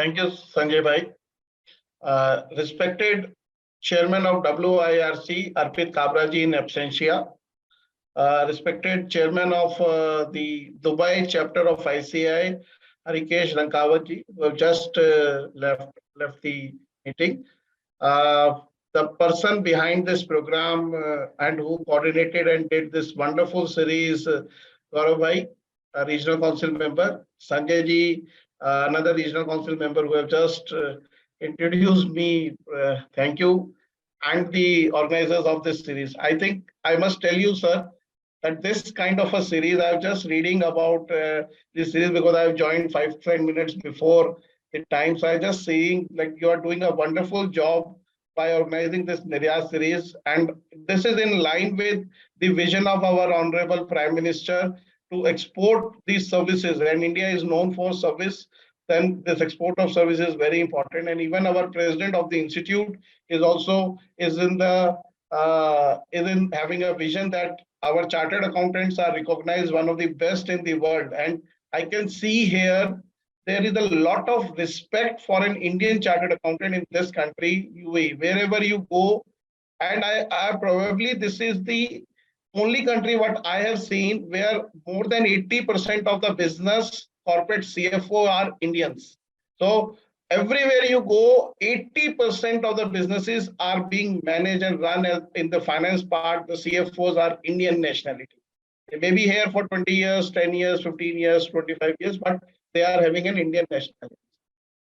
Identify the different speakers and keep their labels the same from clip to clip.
Speaker 1: Thank you, Sanjay Bhai. Respected Chairman of WIRC, Arpit Kabraji in absentia. Respected Chairman of the Dubai chapter of ICAI, Rankawat ji, who have just left the meeting. The person behind this program and who coordinated and did this wonderful series, Gaurav Bhai, a regional council member, Sanjay ji, another regional council member who have just introduced me. Thank you. And the organizers of this series. I think I must tell you, sir, that this kind of a series, I'm just reading about this series because I've joined 5-10 minutes before the time. So I'm just saying, like, you are doing a wonderful job by organizing this Niryat series. And this is in line with the vision of our Honorable Prime Minister to export these services. And India is known for service. Then this export of service is very important. And even our president of the institute is also in having a vision that our chartered accountants are recognized one of the best in the world. And I can see here there is a lot of respect for an Indian chartered accountant in this country, UAE, wherever you go. And I probably this is the only country what I have seen where more than 80% of the business corporate CFO are Indians. So everywhere you go, 80% of the businesses are being managed and run in the finance part. The CFOs are Indian nationality. They may be here for 20 years, 10 years, 15 years, 25 years, but they are having an Indian nationality.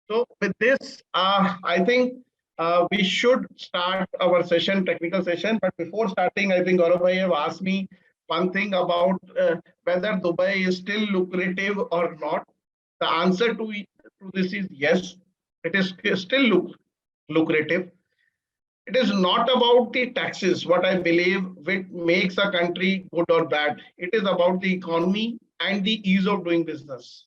Speaker 1: So with this, I think we should start our session, technical session. But before starting, I think Gaurav Bhai have asked me one thing about whether Dubai is still lucrative or not. The answer to this is yes, it is still lucrative. It is not about the taxes, what I believe, which makes a country good or bad. It is about the economy and the ease of doing business.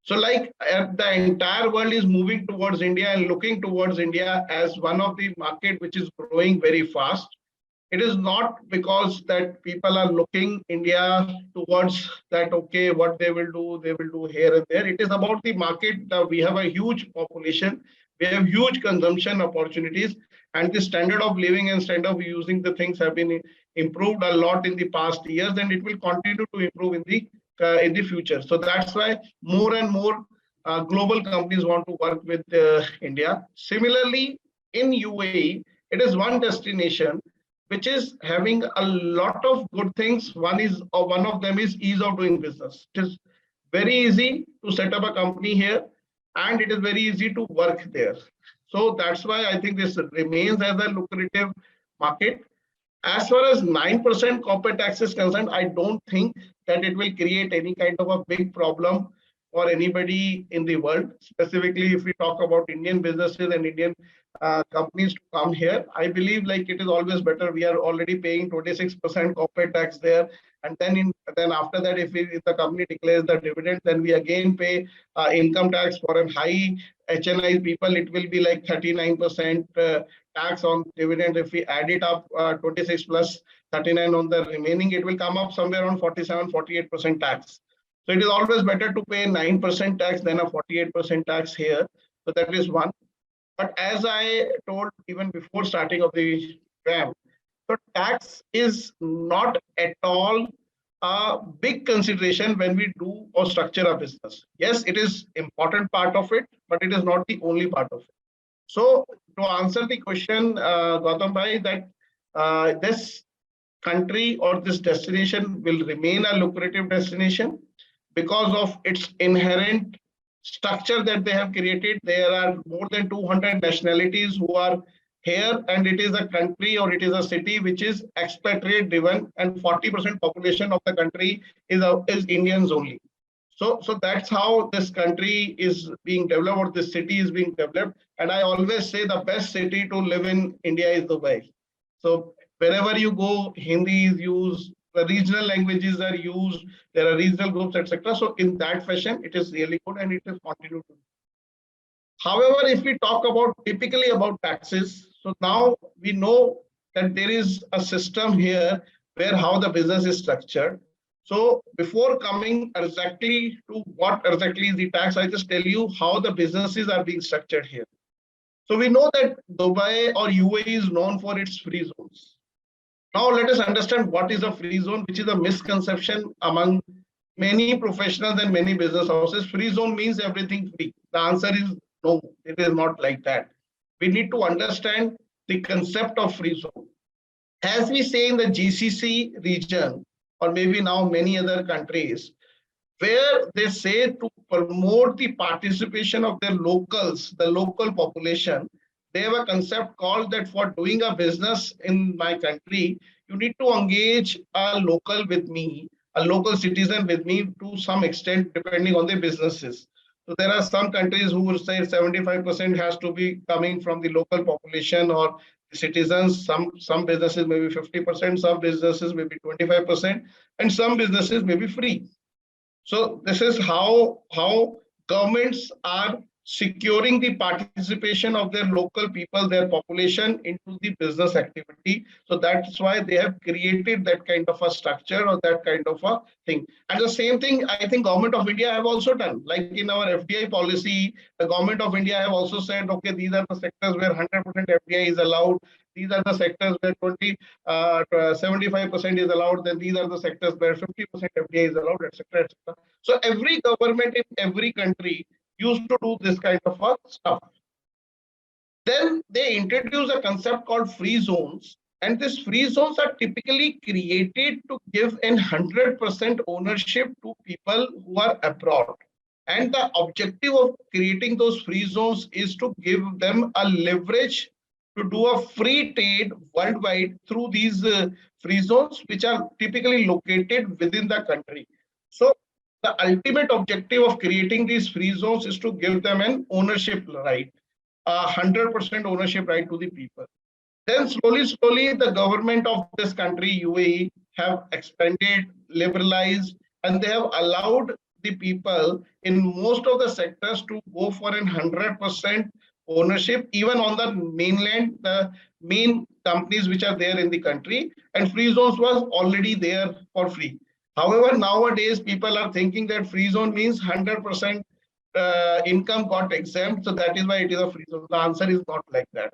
Speaker 1: So like the entire world is moving towards India and looking towards India as one of the market which is growing very fast. It is not because that people are looking India towards that, okay, what they will do here and there. It is about the market that we have a huge population, we have huge consumption opportunities, and the standard of living and standard of using the things have been improved a lot in the past years, and it will continue to improve in the future. So that's why more and more global companies want to work with India. Similarly, in UAE, it is one destination which is having a lot of good things. One of them is ease of doing business. It is very easy to set up a company here, and it is very easy to work there. So that's why I think this remains as a lucrative market. As far as 9% corporate tax is concerned, I don't think that it will create any kind of a big problem for anybody in the world. Specifically, if we talk about Indian businesses and Indian companies to come here, I believe like it is always better. We are already paying 26% corporate tax there, and then after that, if the company declares the dividend, then we again pay income tax for a high HNI people. It will be like 39% tax on dividend. If we add it up, 26 plus 39 on the remaining, it will come up somewhere around 47-48% tax. So it is always better to pay 9% tax than a 48% tax here. So that is one. But as I told even before starting of the program, so tax is not at all a big consideration when we do or structure a business. Yes, it is important part of it, but it is not the only part of it. So to answer the question, Gautam Bhai, that this country or this destination will remain a lucrative destination because of its inherent structure that they have created. There are more than 200 nationalities who are here, and it is a country or it is a city which is expatriate driven, and 40% population of the country is Indians only. So that's how this country is being developed, or this city is being developed. And I always say the best city to live in India is Dubai. So wherever you go, Hindi is used, the regional languages are used, there are regional groups, etc. So in that fashion, it is really good, and it is continued to. However, if we talk about typically about taxes, so now we know that there is a system here where how the business is structured. So before coming exactly to what exactly is the tax, I just tell you how the businesses are being structured here. So we know that Dubai or UAE is known for its free zones. Now let us understand what is a free zone, which is a misconception among many professionals and many business houses. Free zone means everything free. The answer is no, it is not like that. We need to understand the concept of free zone. As we say in the GCC region, or maybe now many other countries, where they say to promote the participation of their locals, the local population, they have a concept called that for doing a business in my country, you need to engage a local with me, a local citizen with me to some extent, depending on the businesses. So there are some countries who will say 75% has to be coming from the local population or the citizens. Some businesses maybe 50%, some businesses maybe 25%, and some businesses may be free. So this is how governments are securing the participation of their local people, their population into the business activity. So that's why they have created that kind of a structure or that kind of a thing. And the same thing I think Government of India have also done. Like in our FDI policy, the Government of India have also said, okay, these are the sectors where 100% FDI is allowed. These are the sectors where 75% is allowed. Then these are the sectors where 50% FDI is allowed, etc., etc. So every government in every country used to do this kind of stuff. Then they introduce a concept called free zones, and these free zones are typically created to give an 100% ownership to people who are abroad. And the objective of creating those free zones is to give them a leverage to do a free trade worldwide through these free zones, which are typically located within the country. So the ultimate objective of creating these free zones is to give them an ownership right, 100% ownership right to the people. Then slowly, the government of this country, UAE, have expanded, liberalized, and they have allowed the people in most of the sectors to go for an 100% ownership, even on the mainland, the main companies which are there in the country, and free zones was already there for free. However, nowadays people are thinking that free zone means 100% income got exempt, so that is why it is a free zone. The answer is not like that.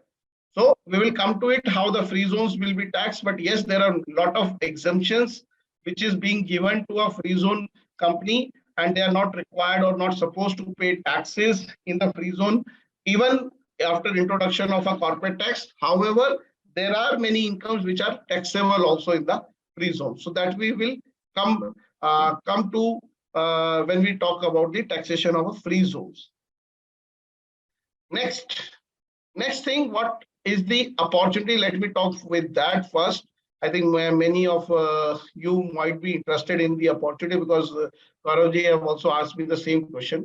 Speaker 1: So we will come to it how the free zones will be taxed, but yes, there are a lot of exemptions which is being given to a free zone company, and they are not required or not supposed to pay taxes in the free zone, even after introduction of a corporate tax. However, there are many incomes which are taxable also in the free zone. So that we will come to when we talk about the taxation of a free zones. Next thing, what is the opportunity? Let me talk with that first. I think many of you might be interested in the opportunity because Gauravji have also asked me the same question.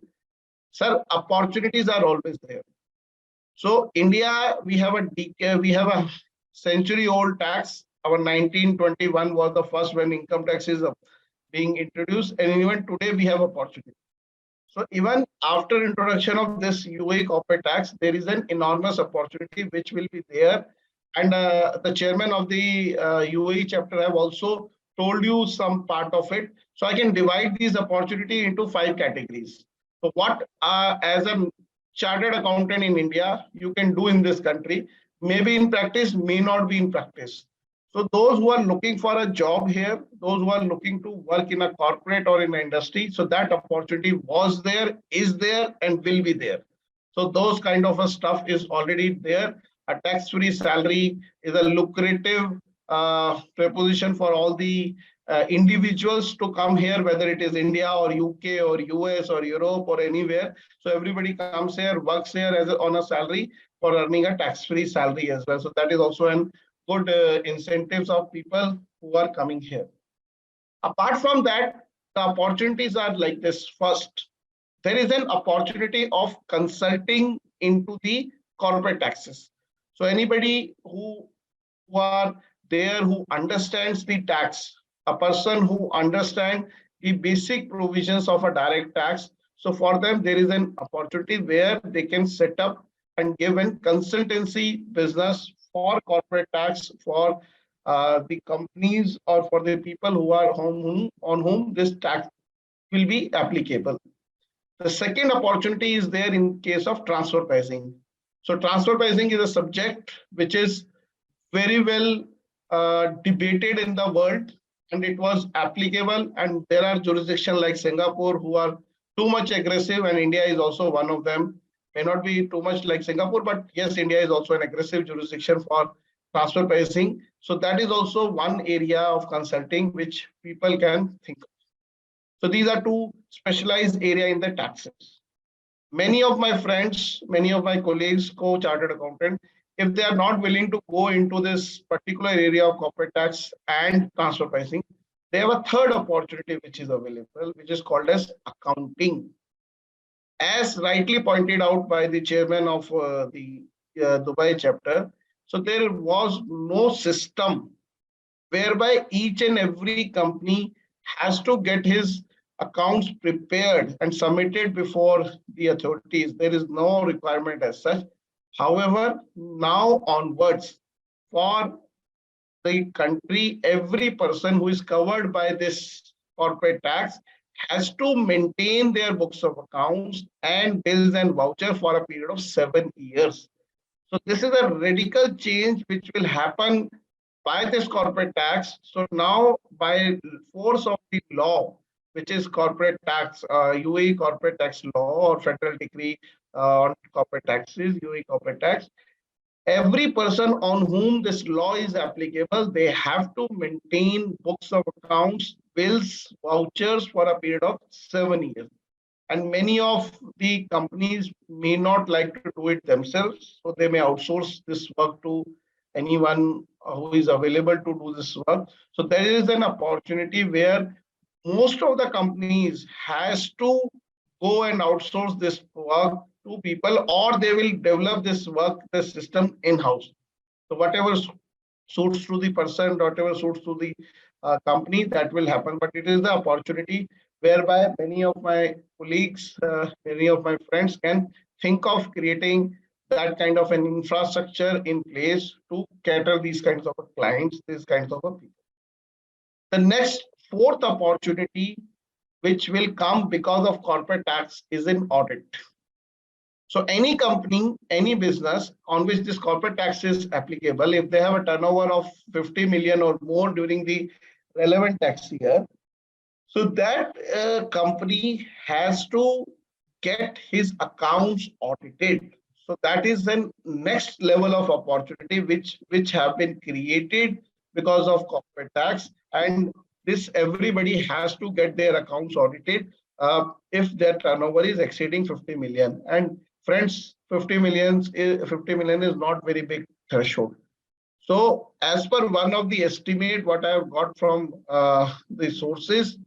Speaker 1: Sir, opportunities are always there. So India, we have a century-old tax. Our 1921 was the first when income tax is being introduced, and even today we have opportunity. So even after introduction of this UAE corporate tax, there is an enormous opportunity which will be there. And the chairman of the UAE chapter have also told you some part of it. So I can divide these opportunity into 5 categories. So what as a chartered accountant in India, you can do in this country, maybe in practice, may not be in practice. So those who are looking for a job here, those who are looking to work in a corporate or in an industry, so that opportunity was there, is there, and will be there. So those kind of a stuff is already there. A tax-free salary is a lucrative proposition for all the individuals to come here, whether it is India or UK or US or Europe or anywhere. So everybody comes here, works here on a salary for earning a tax-free salary as well. So that is also an good incentives of people who are coming here. Apart from that, the opportunities are like this. First, there is an opportunity of consulting into the corporate taxes. So anybody who are there who understands the tax, a person who understands the basic provisions of a direct tax. So for them, there is an opportunity where they can set up and give a consultancy business for corporate tax, for the companies or for the people who are on whom this tax will be applicable. The second opportunity is there in case of transfer pricing. So transfer pricing is a subject which is very well debated in the world, and it was applicable. And there are jurisdictions like Singapore who are too much aggressive, and India is also one of them. May not be too much like Singapore, but yes, India is also an aggressive jurisdiction for transfer pricing. So that is also one area of consulting which people can think of. So these are two specialized area in the taxes. Many of my friends, many of my colleagues, co-chartered accountant, if they are not willing to go into this particular area of corporate tax and transfer pricing, they have a third opportunity which is available, which is called as accounting. As rightly pointed out by the chairman of the Dubai chapter, so there was no system whereby each and every company has to get his accounts prepared and submitted before the authorities. There is no requirement as such. However, now onwards, for the country, every person who is covered by this corporate tax has to maintain their books of accounts and bills and voucher for a period of 7 years. So this is a radical change which will happen by this corporate tax. So now by force of the law, which is corporate tax, UAE corporate tax law or federal decree on corporate taxes, UAE corporate tax, every person on whom this law is applicable, they have to maintain books of accounts, bills, vouchers for a period of 7 years. And many of the companies may not like to do it themselves, so they may outsource this work to anyone who is available to do this work. So there is an opportunity where most of the companies has to go and outsource this work to people, or they will develop this work, this system in-house. So whatever suits to the person, whatever suits to the company, that will happen. But it is the opportunity whereby many of my colleagues, many of my friends can think of creating that kind of an infrastructure in place to cater these kinds of clients, these kinds of people. The next fourth opportunity which will come because of corporate tax is in audit. So any company, any business on which this corporate tax is applicable, if they have a turnover of 50 million or more during the relevant tax year, so that company has to get his accounts audited. So that is the next level of opportunity which have been created because of corporate tax, and this everybody has to get their accounts audited if their turnover is exceeding 50 million. And friends, 50 million is not very big threshold. So as per one of the estimate what I have got from the sources,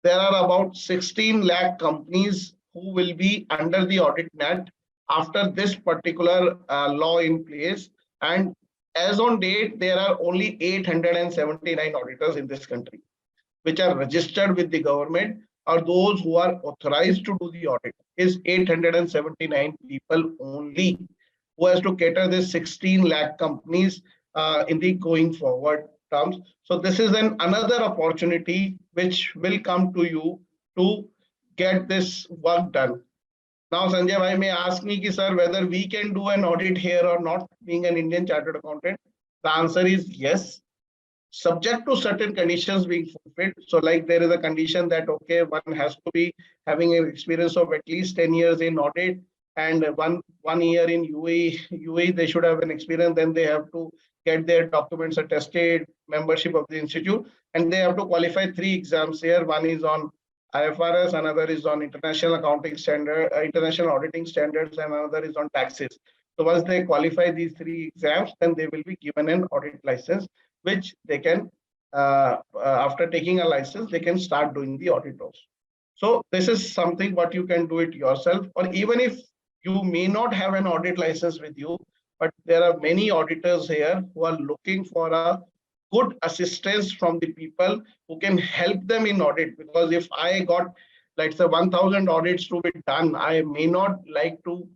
Speaker 1: there are about 16 lakh companies who will be under the audit net after this particular law in place. And as on date, there are only 879 auditors in this country, which are registered with the government, or those who are authorized to do the audit is 879 people only, who has to cater this 16 lakh companies in the going forward terms. So this is another opportunity which will come to you to get this work done. Now, Sanjay bhai may ask me, ki, sir, whether we can do an audit here or not, being an Indian chartered accountant. The answer is yes, subject to certain conditions being fulfilled. So like there is a condition that, okay, one has to be having an experience of at least 10 years in audit, and one year in UAE, they should have an experience. Then they have to get their documents attested, membership of the institute, and they have to qualify 3 exams here. One is on IFRS, another is on international accounting standard, international auditing standards, and another is on taxes. So once they qualify these 3 exams, then they will be given an audit license, which they can, after taking a license, they can start doing the audit also. So this is something what you can do it yourself, or even if you may not have an audit license with you, but there are many auditors here who are looking for a good assistance from the people who can help them in audit. Because if I got, let's say, 1,000 audits to be done, I may not like to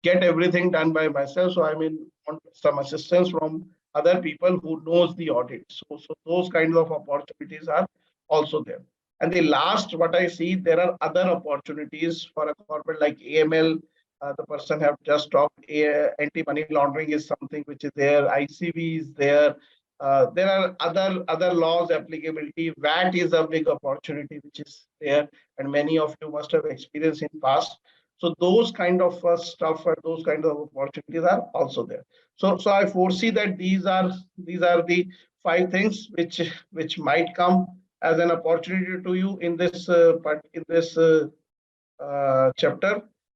Speaker 1: get everything done by myself. So I may want some assistance from other people who knows the audit. So those kinds of opportunities are also there. And the last, what I see, there are other opportunities for a corporate like AML. The person have just talked. Anti-money laundering is something which is there. ICV is there. There are other laws applicability. VAT is a big opportunity which is there, and many of you must have experienced in past. So those kind of stuff and those kind of opportunities are also there. So I foresee that these are the 5 things which might come as an opportunity to you in this chapter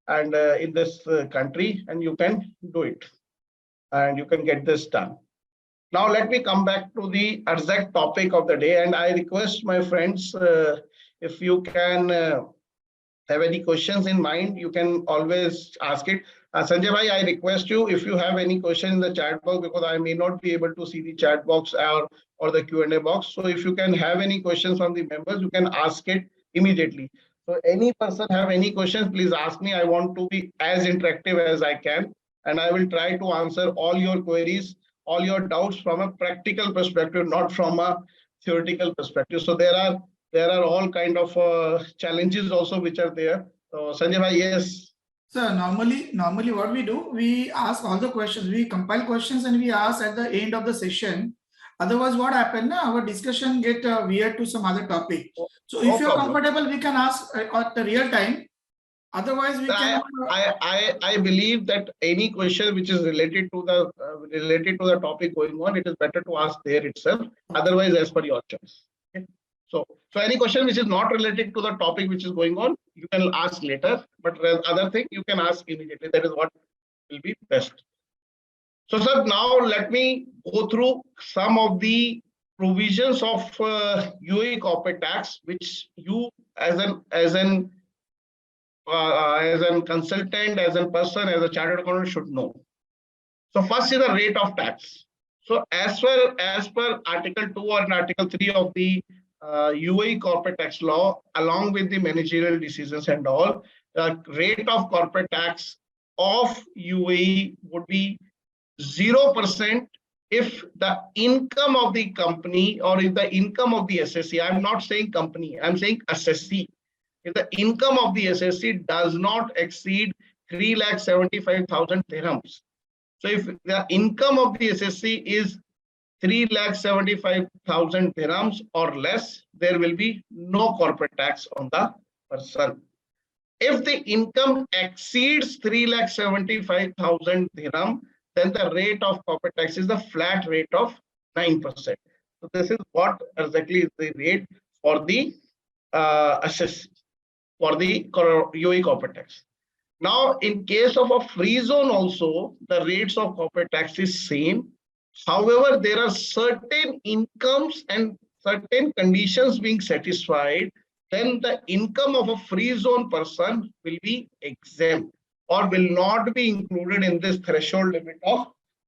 Speaker 1: and in this country, and you can do it and you can get this done. Now let me come back to the exact topic of the day, and I request my friends, if you can have any questions in mind, you can always ask it. Sanjay bhai, I request you, if you have any question in the chat box, because I may not be able to see the chat box or the Q&A box. So if you can have any questions from the members, you can ask it immediately. So any person have any questions, please ask me. I want to be as interactive as I can, and I will try to answer all your queries, all your doubts from a practical perspective, not from a theoretical perspective. So there are all kind of challenges also which are there. So Sanjay bhai, yes.
Speaker 2: Sir, normally what we do, we ask all the questions, we compile questions and we ask at the end of the session. Otherwise, what happened? Our discussion get weird to some other topic. So if you're comfortable, we can ask at the real time. Otherwise, we can.
Speaker 1: I believe that any question which is related to the topic going on, it is better to ask there itself. Otherwise, as per your choice. Okay? So any question which is not related to the topic which is going on, you can ask later. But other thing you can ask immediately. That is what will be best. So sir, now let me go through some of the provisions of UAE corporate tax, which you as a consultant, as a person, as a chartered accountant should know. So first is the rate of tax. So as per Article 2 or Article 3 of the UAE corporate tax law, along with the managerial decisions and all, the rate of corporate tax of UAE would be 0% if the income of the company or if the income of the SSC, I'm not saying company, I'm saying SSC, if the income of the SSC does not exceed 3,75,000 dirhams. So if the income of the SSC is 3,75,000 dirhams or less, there will be no corporate tax on the person. If the income exceeds 3,75,000 dirham, then the rate of corporate tax is the flat rate of 9%. So this is what exactly is the rate for the SSC, for the UAE corporate tax. Now, in case of a free zone also, the rates of corporate tax is same. However, there are certain incomes and certain conditions being satisfied, then the income of a free zone person will be exempt or will not be included in this threshold limit of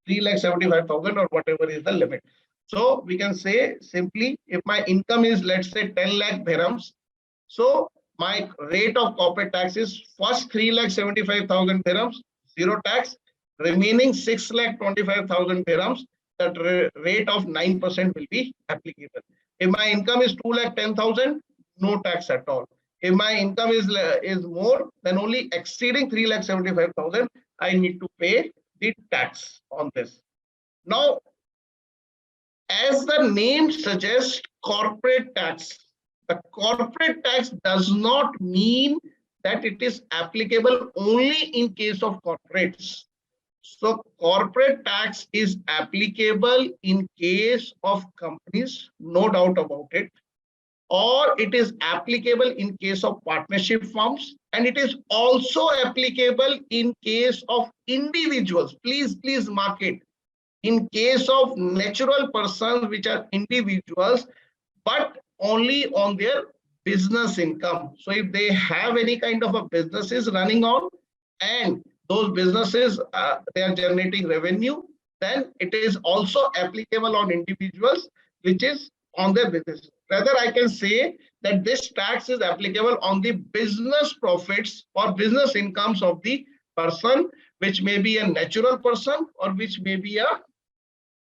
Speaker 1: 3,75,000 or whatever is the limit. So we can say simply, if my income is, let's say, 10 lakh dirhams, so my rate of corporate tax is first 3,75,000 dirhams, zero tax, remaining 6,25,000 dirhams, that rate of 9% will be applicable. If my income is 2,10,000, no tax at all. If my income is more than only exceeding 3,75,000, I need to pay the tax on this. Now, as the name suggests, corporate tax. The corporate tax does not mean that it is applicable only in case of corporates. So corporate tax is applicable in case of companies, no doubt about it, or it is applicable in case of partnership firms, and it is also applicable in case of individuals. Please mark it. In case of natural persons, which are individuals, but only on their business income. So if they have any kind of a businesses running on, and those businesses, they are generating revenue, then it is also applicable on individuals, which is on their business. Rather, I can say that this tax is applicable on the business profits or business incomes of the person, which may be a natural person or which may be a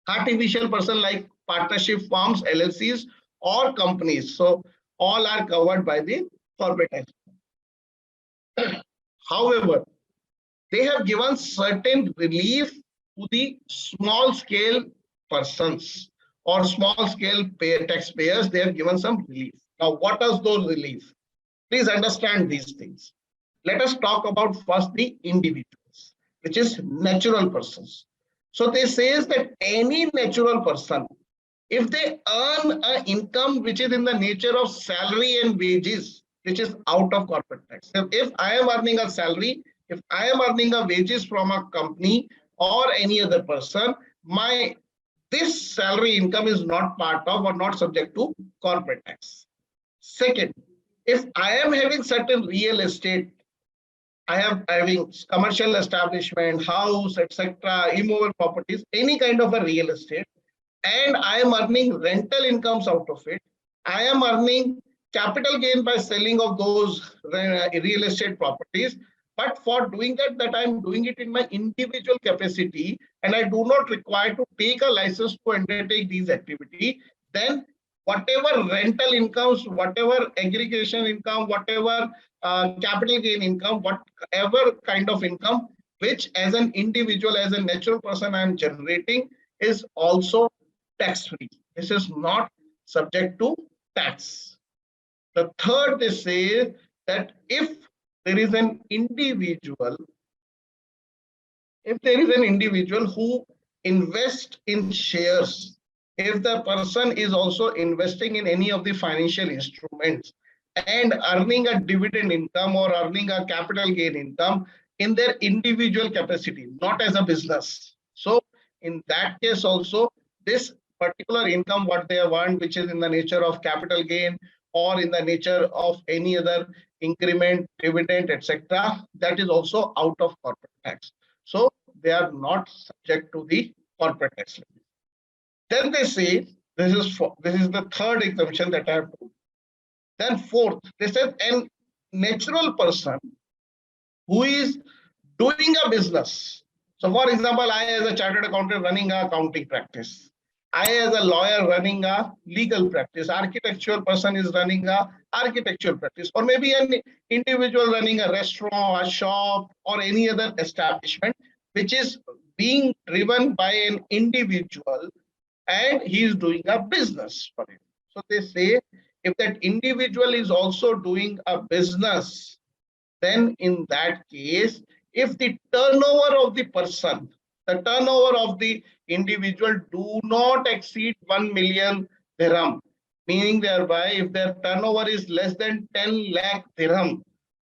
Speaker 1: Artificial person like partnership firms, LLCs, or companies. So all are covered by the corporate tax. However, they have given certain relief to the small scale persons or small scale taxpayers. They have given some relief. Now, what are those relief? Please understand these things. Let us talk about first the individuals, which is natural persons. So they says that any natural person, if they earn an income which is in the nature of salary and wages, which is out of corporate tax. So if I am earning a salary, if I am earning a wages from a company or any other person, my this salary income is not part of or not subject to corporate tax. Second, if I am having certain real estate, I am having commercial establishment, house, etc., immovable properties, any kind of a real estate, and I am earning rental incomes out of it. I am earning capital gain by selling of those real estate properties. But for doing that I am doing it in my individual capacity, and I do not require to take a license to undertake these activity. Then whatever rental incomes, whatever aggregation income, whatever capital gain income, whatever kind of income, which as an individual, as a natural person I am generating, is also tax free. This is not subject to tax. The third, they say that if there is an individual, who invests in shares, if the person is also investing in any of the financial instruments and earning a dividend income or earning a capital gain income in their individual capacity, not as a business. So in that case also, this particular income what they have earned, which is in the nature of capital gain or in the nature of any other increment, dividend, etc., that is also out of corporate tax. So they are not subject to the corporate tax limit. Then they say this is the third exemption that I have to. Then fourth, they said an natural person who is doing a business. So for example, I as a chartered accountant running a accounting practice, I as a lawyer running a legal practice, architectural person is running a architectural practice, or maybe an individual running a restaurant, a shop, or any other establishment which is being driven by an individual, and he is doing a business for it. So they say if that individual is also doing a business, then in that case, if the turnover of the person, the turnover of the individual do not exceed 1 million dirham, meaning thereby if their turnover is less than 10 lakh dirham,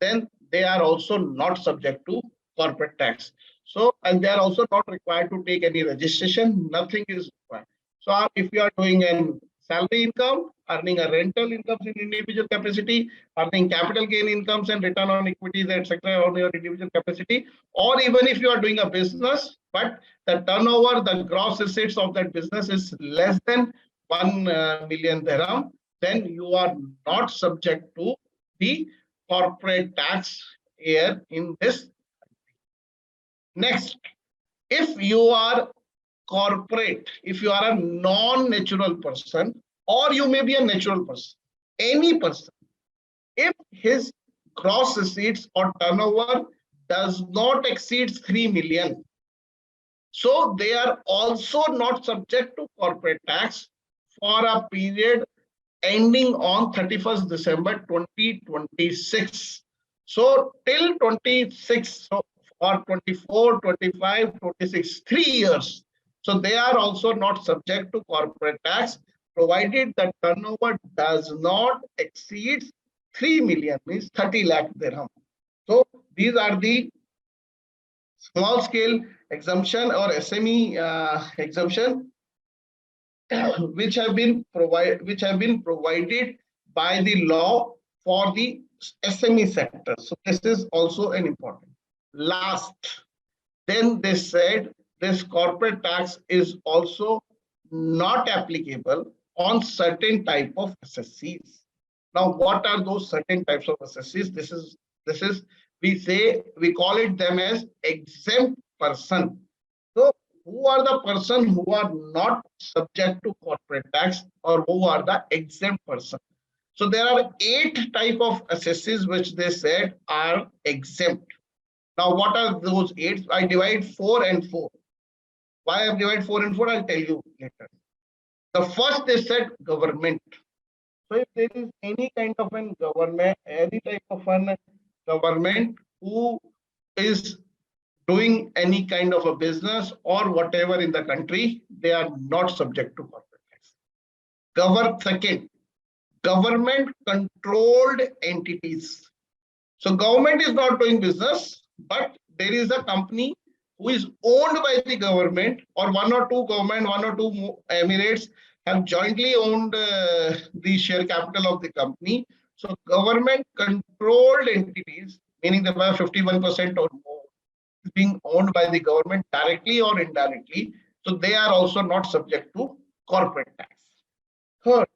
Speaker 1: then they are also not subject to corporate tax. So, and they are also not required to take any registration, nothing is required. So if you are doing a salary income, earning a rental incomes in individual capacity, earning capital gain incomes and return on equities, etc., on your individual capacity, or even if you are doing a business, but the turnover, the gross receipts of that business is less than 1 million dirham, then you are not subject to the corporate tax here in this. Next, if you are corporate, if you are a non-natural person, or you may be a natural person, any person, if his gross receipts or turnover does not exceed 3 million, so they are also not subject to corporate tax for a period ending on 31st December 2026. So till 26, so or 24, 25, 26, 3 years. So they are also not subject to corporate tax, provided the turnover does not exceed 3 million, means 30 lakh dirham. So these are the small scale exemption or SME exemption which have been provided by the law for the SME sector. So this is also an important. Last, then they said this corporate tax is also not applicable on certain type of SSCs. Now, what are those certain types of SSCs? This is we call it them as exempt person. So who are the person who are not subject to corporate tax or who are the exempt person. So there are 8 type of assesses which they said are exempt. Now, what are those 8? I divide 4 and 4. Why I divide 4 and 4? I'll tell you later. The first they said government. So if there is any kind of an government, any type of an government who is doing any kind of a business or whatever in the country, they are not subject to corporate tax. Second, government controlled entities. So government is not doing business, but there is a company who is owned by the government, or one or two government, one or two Emirates have jointly owned the share capital of the company. So government controlled entities, meaning they have 51% or more, is being owned by the government directly or indirectly. So they are also not subject to corporate tax. Third,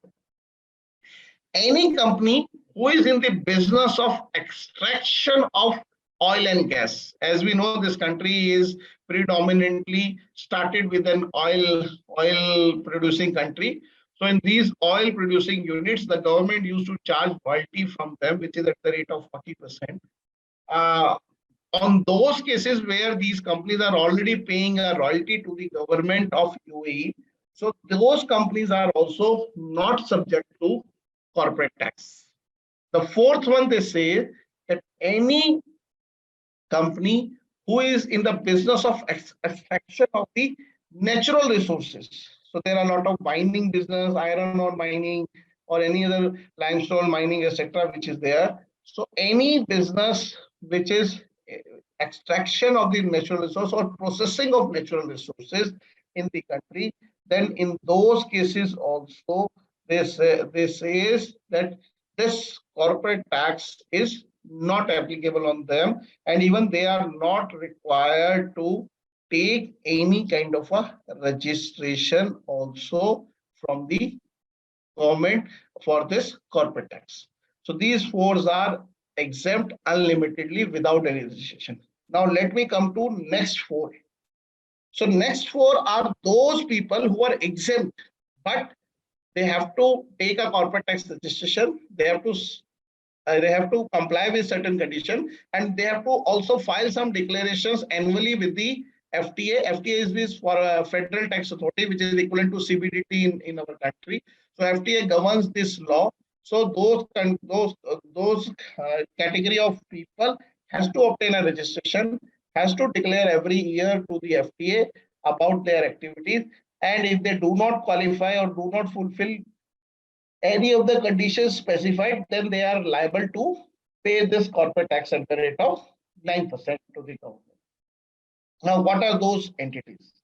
Speaker 1: any company who is in the business of extraction of oil and gas. As we know, this country is predominantly started with an oil producing country. So in these oil producing units, the government used to charge royalty from them, which is at the rate of 40%. On those cases where these companies are already paying a royalty to the government of UAE, so those companies are also not subject to corporate tax. The fourth one, they say that any company who is in the business of extraction of the natural resources. So there are a lot of mining business, iron ore mining, or any other limestone mining, etc., which is there. So any business which is extraction of the natural resource or processing of natural resources in the country, then in those cases also they say that this corporate tax is not applicable on them, and even they are not required to take any kind of a registration also from the government for this corporate tax. So these 4 are exempt unlimitedly without any registration. Now let me come to next 4. So next 4 are those people who are exempt, but they have to take a corporate tax registration. They have to comply with certain conditions, and they have to also file some declarations annually with the FTA. FTA is for a federal tax authority, which is equivalent to CBDT in our country. So FTA governs this law. So those category of people has to obtain a registration, has to declare every year to the FTA about their activities, and if they do not qualify or do not fulfill any of the conditions specified, then they are liable to pay this corporate tax at the rate of 9% to the government. Now, what are those entities?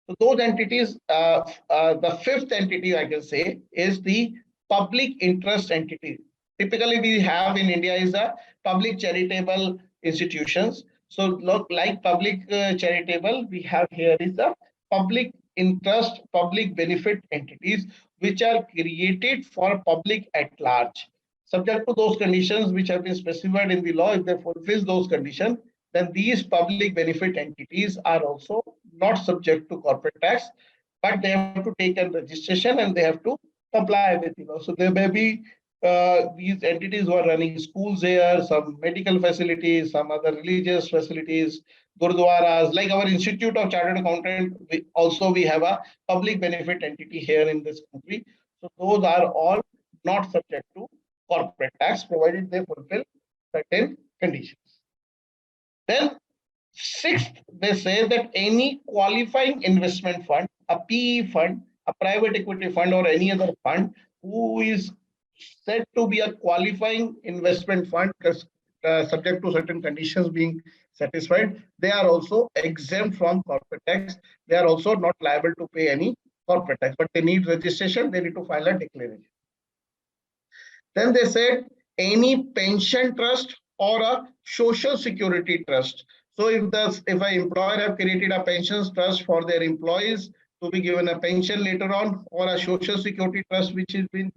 Speaker 1: So those entities, the fifth entity I can say is the public interest entity. Typically, we have in India is a public charitable institutions. So look, like public charitable, we have here is the public interest, public benefit entities, which are created for public at large. Subject to those conditions which have been specified in the law, if they fulfill those conditions, then these public benefit entities are also not subject to corporate tax, but they have to take a registration and they have to comply with, so there may be these entities who are running schools here, some medical facilities, some other religious facilities, gurdwaras, like our Institute of Chartered Accountant. We have a public benefit entity here in this country. So those are all not subject to corporate tax, provided they fulfill certain conditions. Then sixth, they say that any qualifying investment fund, a PE fund, a private equity fund, or any other fund who is said to be a qualifying investment fund, subject to certain conditions being satisfied, they are also exempt from corporate tax. They are also not liable to pay any corporate tax, but they need registration. They need to file a declaration. Then they said any pension trust or a social security trust. So if an employer have created a pensions trust for their employees to be given a pension later on, or a social security trust which has been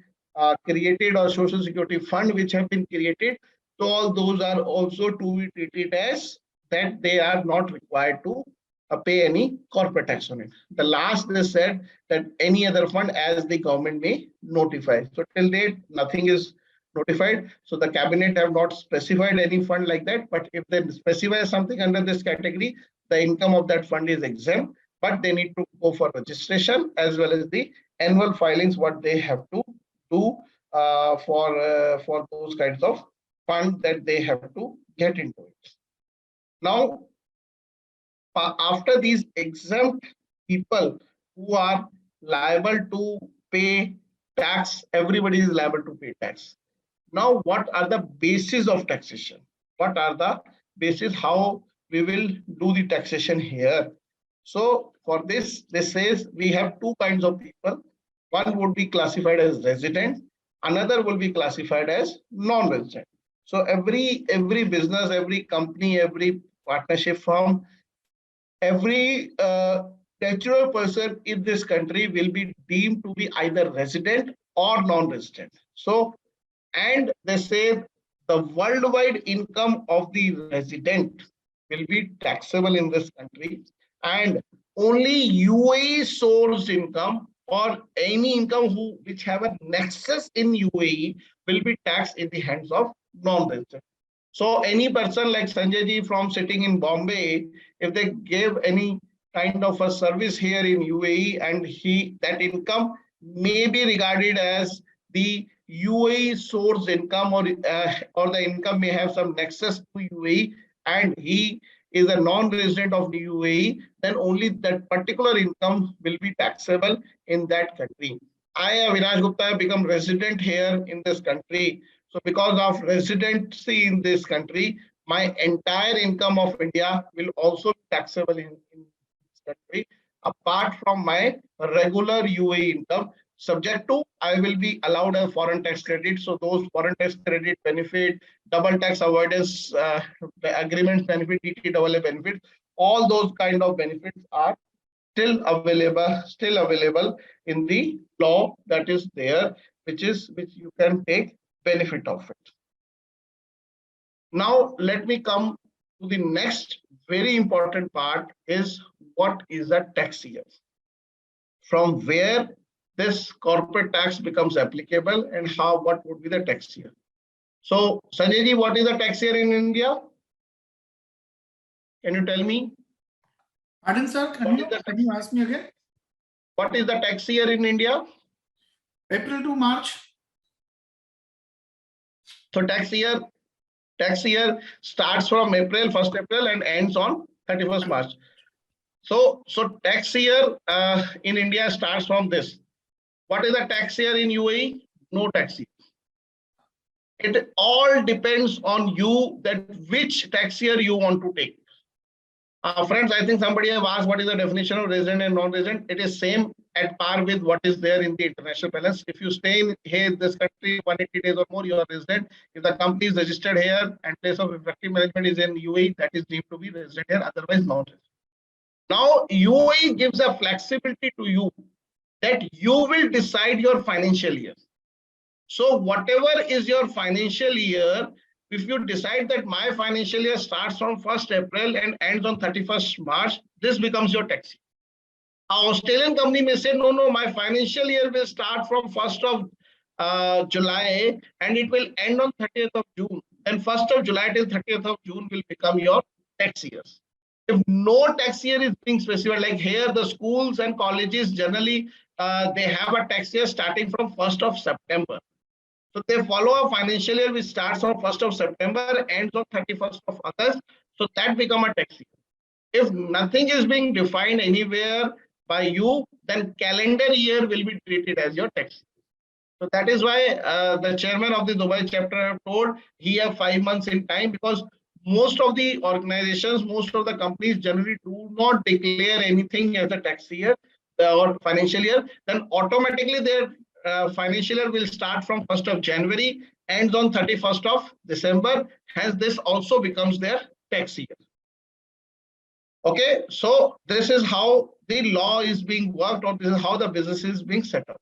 Speaker 1: created, or social security fund which have been created, so all those are also to be treated as that they are not required to pay any corporate tax on it. The last they said that any other fund as the government may notify. So till date, nothing is notified. So the cabinet have not specified any fund like that. But if they specify something under this category, the income of that fund is exempt, but they need to go for registration as well as the annual filings, what they have to do for those kinds of funds that they have to get into it. Now, after these exempt people who are liable to pay tax, everybody is liable to pay tax. Now, what are the bases of taxation? What are the bases how we will do the taxation here? So for this says we have two kinds of people. One would be classified as resident, another will be classified as non-resident. So every business, every company, every partnership firm, every natural person in this country will be deemed to be either resident or non-resident. So, and they say the worldwide income of the resident will be taxable in this country, and only UAE sourced income or any income which have a nexus in UAE will be taxed in the hands of non-resident. So any person like Sanjay ji from sitting in Bombay, if they give any kind of a service here in UAE and that income may be regarded as the UAE source income, or the income may have some nexus to UAE and he is a non-resident of the UAE, then only that particular income will be taxable in that country. I, Avinash Gupta, have become resident here in this country. So because of residency in this country, my entire income of India will also be taxable in this country, apart from my regular UAE income, subject to I will be allowed a foreign tax credit. So those foreign tax credit benefit, double tax avoidance agreements benefit, DTAA benefits, all those kind of benefits are still available in the law that is there, which you can take benefit of it. Now let me come to the next very important part, is what is a tax year, from where this corporate tax becomes applicable and what would be the tax year. So Sanjay ji, what is the tax year in India? Can you tell me?
Speaker 2: Pardon, sir, can you ask me again?
Speaker 1: What is the tax year in India?
Speaker 2: April to March.
Speaker 1: So tax year starts from 1st April and ends on 31st March. So tax year in India starts from this. What is the tax year in UAE? No tax year. It all depends on you that which tax year you want to take. Friends, I think somebody have asked what is the definition of resident and non-resident. It is same at par with what is there in the international balance. If you stay in this country 180 days or more, you are resident. If the company is registered here and place of effective management is in UAE, that is deemed to be resident here, otherwise non-resident. Now, UAE gives a flexibility to you that you will decide your financial year. So whatever is your financial year, if you decide that my financial year starts from 1st April and ends on 31st March, this becomes your tax year. An Australian company may say, no, my financial year will start from 1st of July and it will end on 30th of June. Then 1st of July till 30th of June will become your tax years. If no tax year is being specified, like here the schools and colleges generally, they have a tax year starting from 1st of September. So they follow a financial year which starts on 1st of September, ends on 31st of August. So that become a tax year. If nothing is being defined anywhere by you, then calendar year will be treated as your tax year. So that is why the chairman of the Dubai chapter have told he have 5 months in time, because most of the organizations, most of the companies generally do not declare anything as a tax year or financial year. Then automatically their financial year will start from 1st of January, ends on 31st of December. Hence, this also becomes their tax year. Okay, so this is how the law is being worked, or this is how the business is being set up.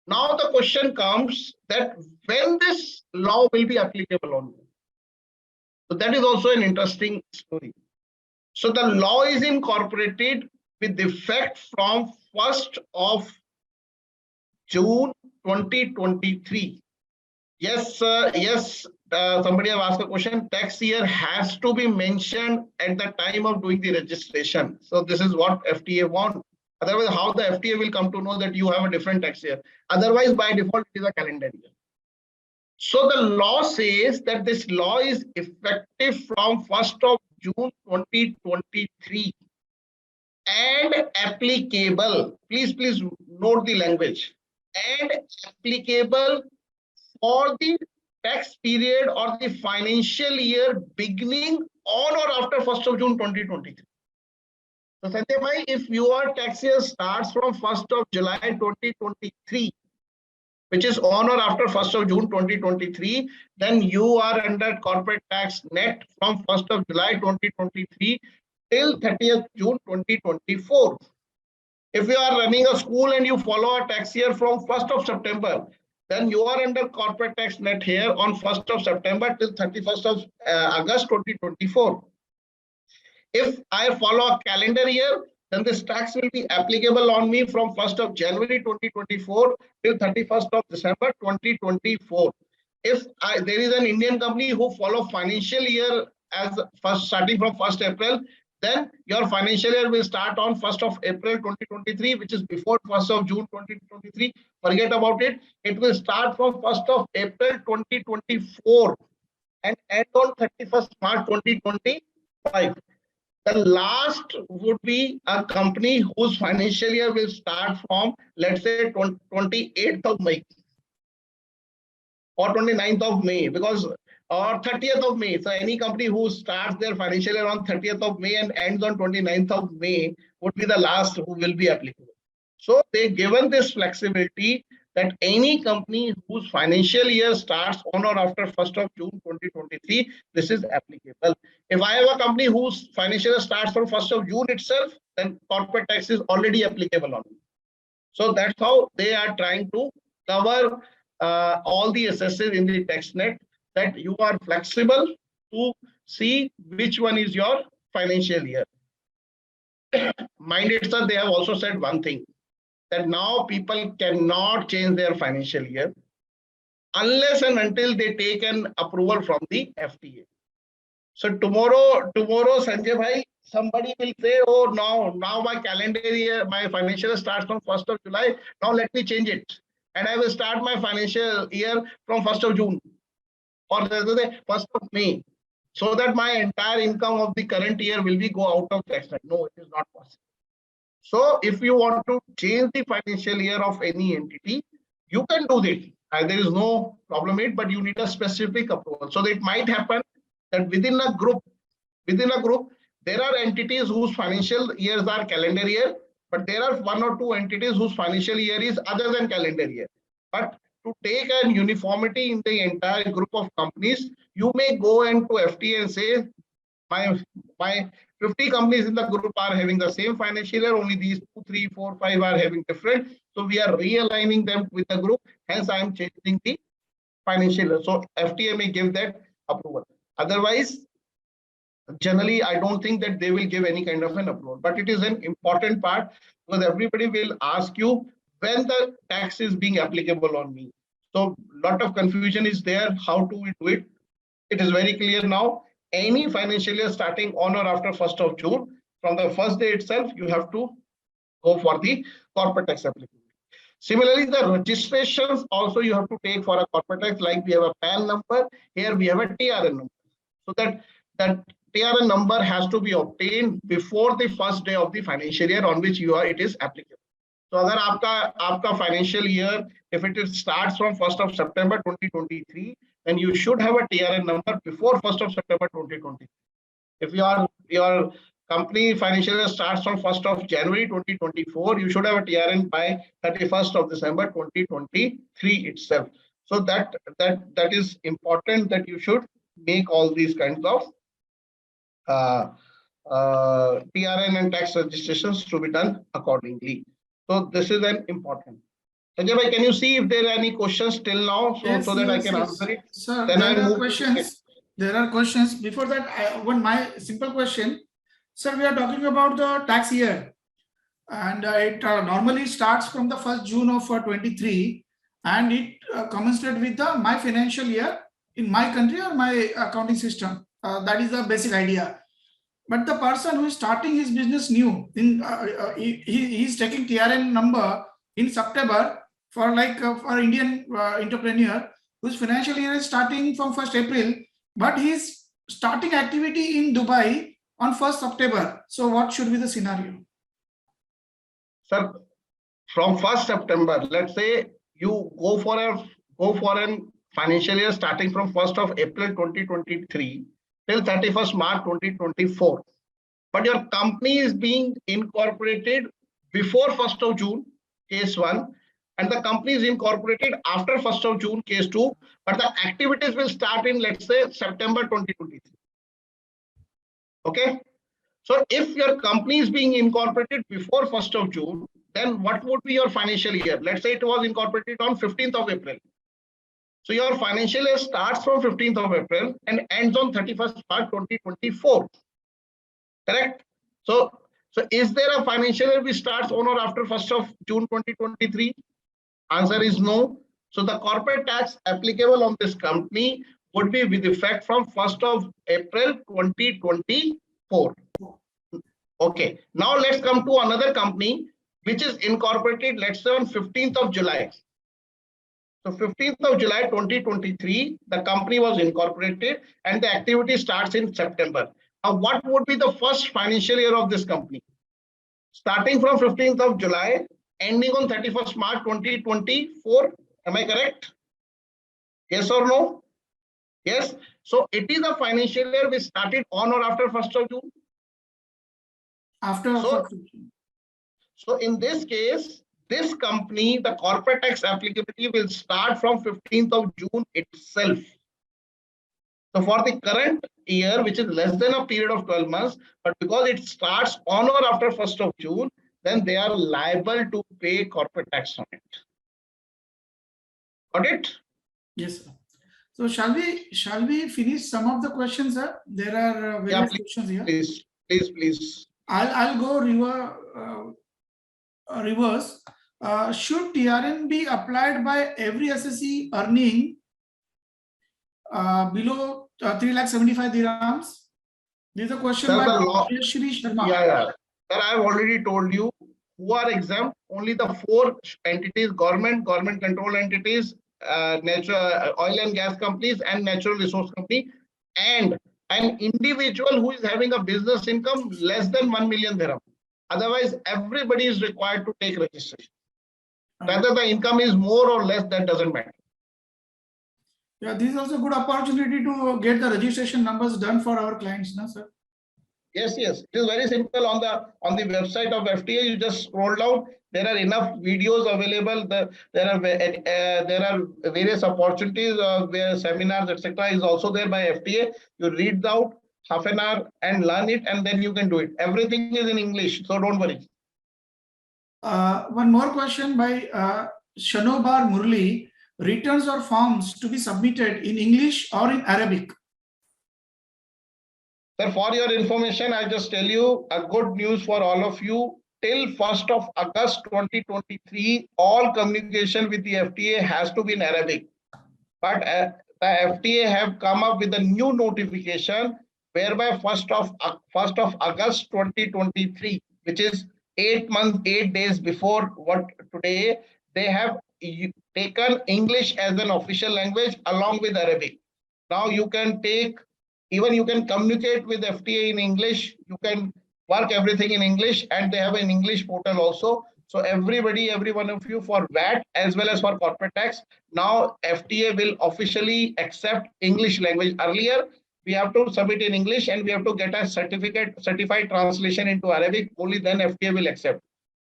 Speaker 1: Now the question comes that when this law will be applicable on you. So that is also an interesting story. So the law is incorporated with effect from 1st of June 2023. Yes, yes. Somebody have asked a question. Tax year has to be mentioned at the time of doing the registration. So this is what FTA want. Otherwise, how the FTA will come to know that you have a different tax year? Otherwise, by default, it is a calendar year. So the law says that this law is effective from 1st of June 2023 and applicable. Please note the language. And applicable for the tax period or the financial year beginning on or after 1st of June 2023. So Sanjay bhai, if your tax year starts from 1st of July 2023, which is on or after 1st of June 2023, then you are under corporate tax net from 1st of July 2023 till 30th June 2024. If you are running a school and you follow a tax year from 1st of September, then you are under corporate tax net here on 1st of September till 31st of August 2024. If I follow a calendar year, then this tax will be applicable on me from 1st of January 2024 till 31st of December 2024. If there is an Indian company who follow financial year as starting from 1st April, then your financial year will start on 1st of April 2023, which is before 1st of June 2023. Forget about it. It will start from 1st of April 2024 and end on 31st March 2025. The last would be a company whose financial year will start from, let's say, 28th of May or 29th of May, because or 30th of May. So any company who starts their financial year on 30th of May and ends on 29th of May would be the last who will be applicable. So they given this flexibility that any company whose financial year starts on or after 1st of June 2023, this is applicable. If I have a company whose financial year starts from 1st of June itself, then corporate tax is already applicable on me. So that's how they are trying to cover all the assessors in the tax net, that you are flexible to see which one is your financial year. Mind it, sir, they have also said one thing, that now people cannot change their financial year unless and until they take an approval from the FTA. So tomorrow, Sanjay bhai, somebody will say, oh, now my calendar year, my financial year starts from 1st of July. Now let me change it. And I will start my financial year from 1st of June or 1st of May, so that my entire income of the current year will be go out of tax net. No, it is not possible. So if you want to change the financial year of any entity, you can do this. There is no problem in it, but you need a specific approval. So it might happen that within a group, there are entities whose financial years are calendar year, but there are one or two entities whose financial year is other than calendar year. But to take an uniformity in the entire group of companies, you may go into FTA and say, my 50 companies in the group are having the same financial year, only these 2, 3, 4, 5 are having different. So we are realigning them with the group. Hence, I am changing the financial year. So FTA may give that approval. Otherwise, generally, I don't think that they will give any kind of an approval. But it is an important part, because everybody will ask you when the tax is being applicable on me. So a lot of confusion is there. How do we do it? It is very clear now. Any financial year starting on or after 1st of June, from the first day itself, you have to go for the corporate tax application. Similarly, the registrations also you have to take for a corporate tax, like we have a PAN number, here we have a TRN number. So that TRN number has to be obtained before the first day of the financial year on which it is applicable. So अगर आपका financial year, if it starts from 1st of September 2023, then you should have a TRN number before 1st of September 2023. If your company financial year starts from 1st of January 2024, you should have a TRN by 31st of December 2023 itself. So that is important, that you should make all these kinds of TRN and tax registrations to be done accordingly. So this is an important. Sanjay bhai, can you see if there are any questions till now, so that I can answer it?
Speaker 2: Sir, then there are questions. There are questions. Before that, my simple question. Sir, we are talking about the tax year, and it normally starts from the 1st June of 23, and it commensurate with the my financial year in my country or my accounting system. That is the basic idea. But the person who is starting his business new, he is taking TRN number in September for for Indian entrepreneur whose financial year is starting from 1st April, but he is starting activity in Dubai on 1st September. So what should be the scenario?
Speaker 1: Sir, from 1st September, let's say you go for a financial year starting from 1st of April 2023 till 31st March 2024. But your company is being incorporated before 1st of June, case 1, and the company is incorporated after 1st of June, case 2, but the activities will start in, let's say, September 2023. Okay? So if your company is being incorporated before 1st of June, then what would be your financial year? Let's say it was incorporated on 15th of April. So your financial year starts from 15th of April and ends on 31st March 2024. Correct? So is there a financial year which starts on or after 1st of June 2023? Answer is no. So the corporate tax applicable on this company would be with effect from 1st of April 2024. Okay. Now let's come to another company which is incorporated, let's say, on 15th of July. So 15th of July 2023, the company was incorporated and the activity starts in September. Now, what would be the first financial year of this company? Starting from 15th of July, ending on 31st March 2024. Am I correct? Yes or no? Yes. So it is a financial year which started on or after 1st of June?
Speaker 2: After 1st of June.
Speaker 1: So in this case, this company, the corporate tax applicability will start from 15th of June itself. So for the current year, which is less than a period of 12 months, but because it starts on or after 1st of June, then they are liable to pay corporate tax on it. Got it?
Speaker 2: Yes, sir. So shall we finish some of the questions, sir? There are various questions here.
Speaker 1: Please.
Speaker 2: I'll go reverse. Should TRN be applied by every assessee earning below 3,75,000 dirhams? This is a question by Shri Sharma.
Speaker 1: Yeah. Sir, I have already told you who are exempt. Only the 4 entities: government controlled entities, natural oil and gas companies, and natural resource company, and an individual who is having a business income less than 1 million dirham. Otherwise, everybody is required to take registration. Whether the income is more or less, that doesn't matter.
Speaker 2: Yeah, this is also a good opportunity to get the registration numbers done for our clients, no, sir?
Speaker 1: Yes. It is very simple. On the website of FTA, you just scroll down. There are enough videos available. There are various opportunities where seminars, etc., is also there by FTA. You read out half an hour and learn it, and then you can do it. Everything is in English, so don't worry.
Speaker 2: One more question by Shanobar Murli. Returns or forms to be submitted in English or in Arabic?
Speaker 1: Sir, for your information, I just tell you a good news for all of you. Till 1st of August 2023, all communication with the FTA has to be in Arabic. But the FTA have come up with a new notification whereby 1st of August 2023, which is 8 days before what today, they have taken English as an official language along with Arabic. Now you can communicate with FTA in English. You can work everything in English, and they have an English portal also. So every one of you, for VAT as well as for corporate tax, now FTA will officially accept English language. Earlier, we have to submit in English and we have to get a certified translation into Arabic. Only then FTA will accept.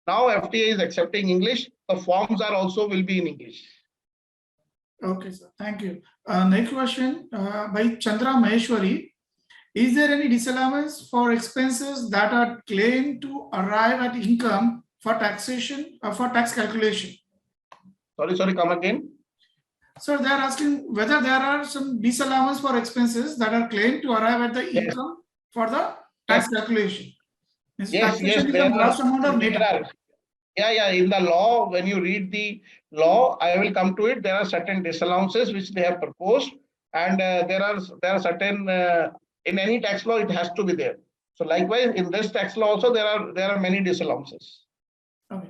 Speaker 1: Now FTA is accepting English. The forms will be in English.
Speaker 2: Okay, sir. Thank you. Next question by Chandra Maheshwari. Is there any disallowance for expenses that are claimed to arrive at income for taxation or for tax calculation?
Speaker 1: Sorry, come again.
Speaker 2: So they are asking whether there are some disallowance for expenses that are claimed to arrive at the income for the tax calculation. Means
Speaker 1: Yes, yes,
Speaker 2: taxation is the
Speaker 1: there
Speaker 2: gross
Speaker 1: are,
Speaker 2: amount of net.
Speaker 1: there are, yeah, in the law, when you read the law, I will come to it. There are certain disallowances which they have proposed, and there are certain in any tax law it has to be there. So likewise, in this tax law also there are many disallowances.
Speaker 2: Okay.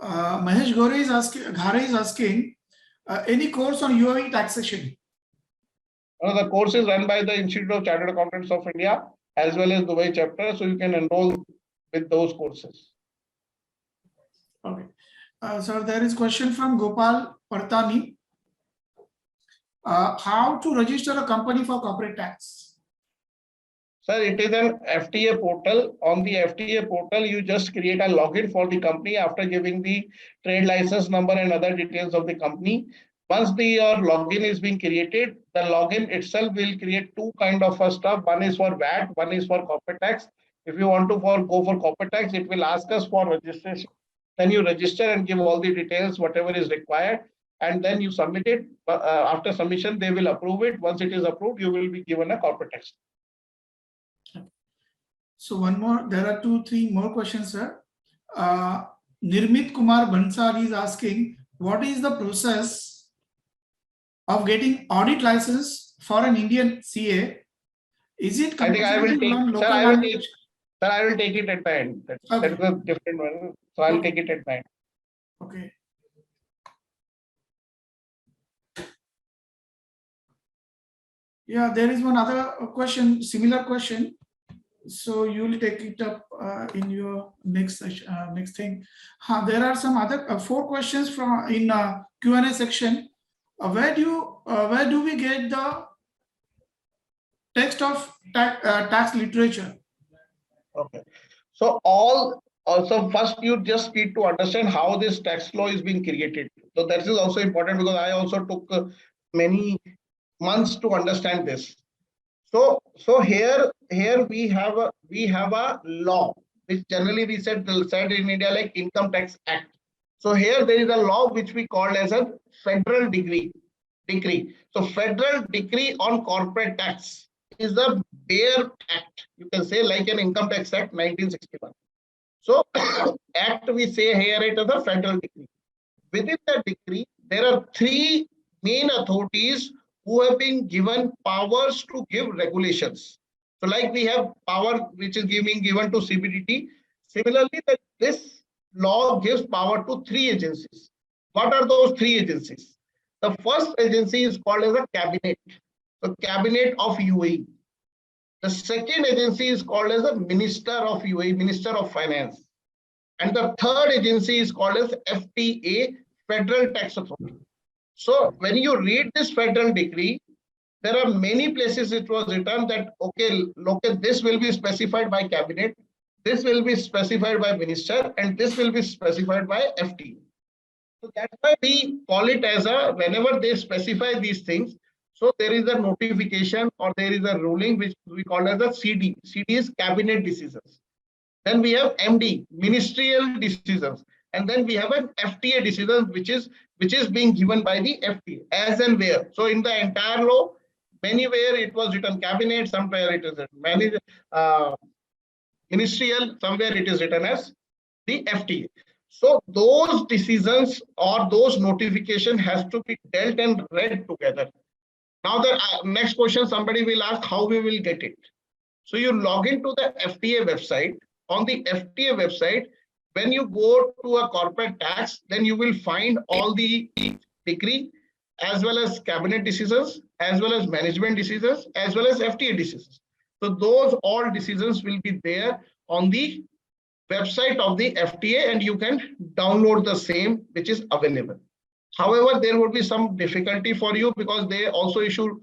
Speaker 2: Mahesh Ghare is asking any course on UAE taxation.
Speaker 1: The course is run by the Institute of Chartered Accountants of India as well as Dubai chapter, so you can enroll with those courses.
Speaker 2: Okay. So there is question from Gopal Partani. How to register a company for corporate tax?
Speaker 1: Sir, it is an FTA portal. On the FTA portal, you just create a login for the company after giving the trade license number and other details of the company. Once your login is being created, the login itself will create two kind of stuff. One is for VAT, one is for corporate tax. If you want to go for corporate tax, it will ask us for registration. Then you register and give all the details, whatever is required, and then you submit it. After submission, they will approve it. Once it is approved, you will be given a corporate tax.
Speaker 2: So one more, there are 2-3 more questions, sir. Nirmit Kumar Bansal is asking, what is the process of getting audit license for an Indian CA? Is it
Speaker 1: I think I will
Speaker 2: compulsory to learn
Speaker 1: take, sir,
Speaker 2: local language?
Speaker 1: I will take it at the end. That is a different one. So I'll take it at the end.
Speaker 2: Okay. Yeah, there is one other question, similar question. So you will take it up in your next thing. There are some other 4 questions from in Q&A section. Where do we get the text of tax literature?
Speaker 1: Okay. So also first you just need to understand how this tax law is being created. So that is also important because I also took many months to understand this. So here we have a law which generally we said in India like Income Tax Act. So here there is a law which we call as a federal decree. So federal decree on corporate tax is a bare act. You can say like an Income Tax Act 1961. So act we say here it is a federal decree. Within the decree, there are 3 main authorities who have been given powers to give regulations. So like we have power which is given to CBDT. Similarly, this law gives power to 3 agencies. What are those 3 agencies? The first agency is called as a cabinet, the cabinet of UAE. The second agency is called as a minister of UAE, Minister of Finance. And the third agency is called as FTA, Federal Tax Authority. So when you read this federal decree, there are many places it was written that, okay, this will be specified by cabinet, this will be specified by minister, and this will be specified by FTA. So that's why we call it as whenever they specify these things, so there is a notification or there is a ruling which we call as a CD. CD is cabinet decisions. Then we have MD, ministerial decisions. And then we have an FTA decision, which is being given by the FTA as and where. So in the entire law, anywhere it was written cabinet, somewhere it is ministerial, somewhere it is written as the FTA. So those decisions or those notification has to be dealt and read together. Now the next question somebody will ask how we will get it. So you log into the FTA website. On the FTA website, when you go to a corporate tax, then you will find all the decree as well as cabinet decisions, as well as management decisions, as well as FTA decisions. So those all decisions will be there on the website of the FTA and you can download the same which is available. However, there would be some difficulty for you because they also issue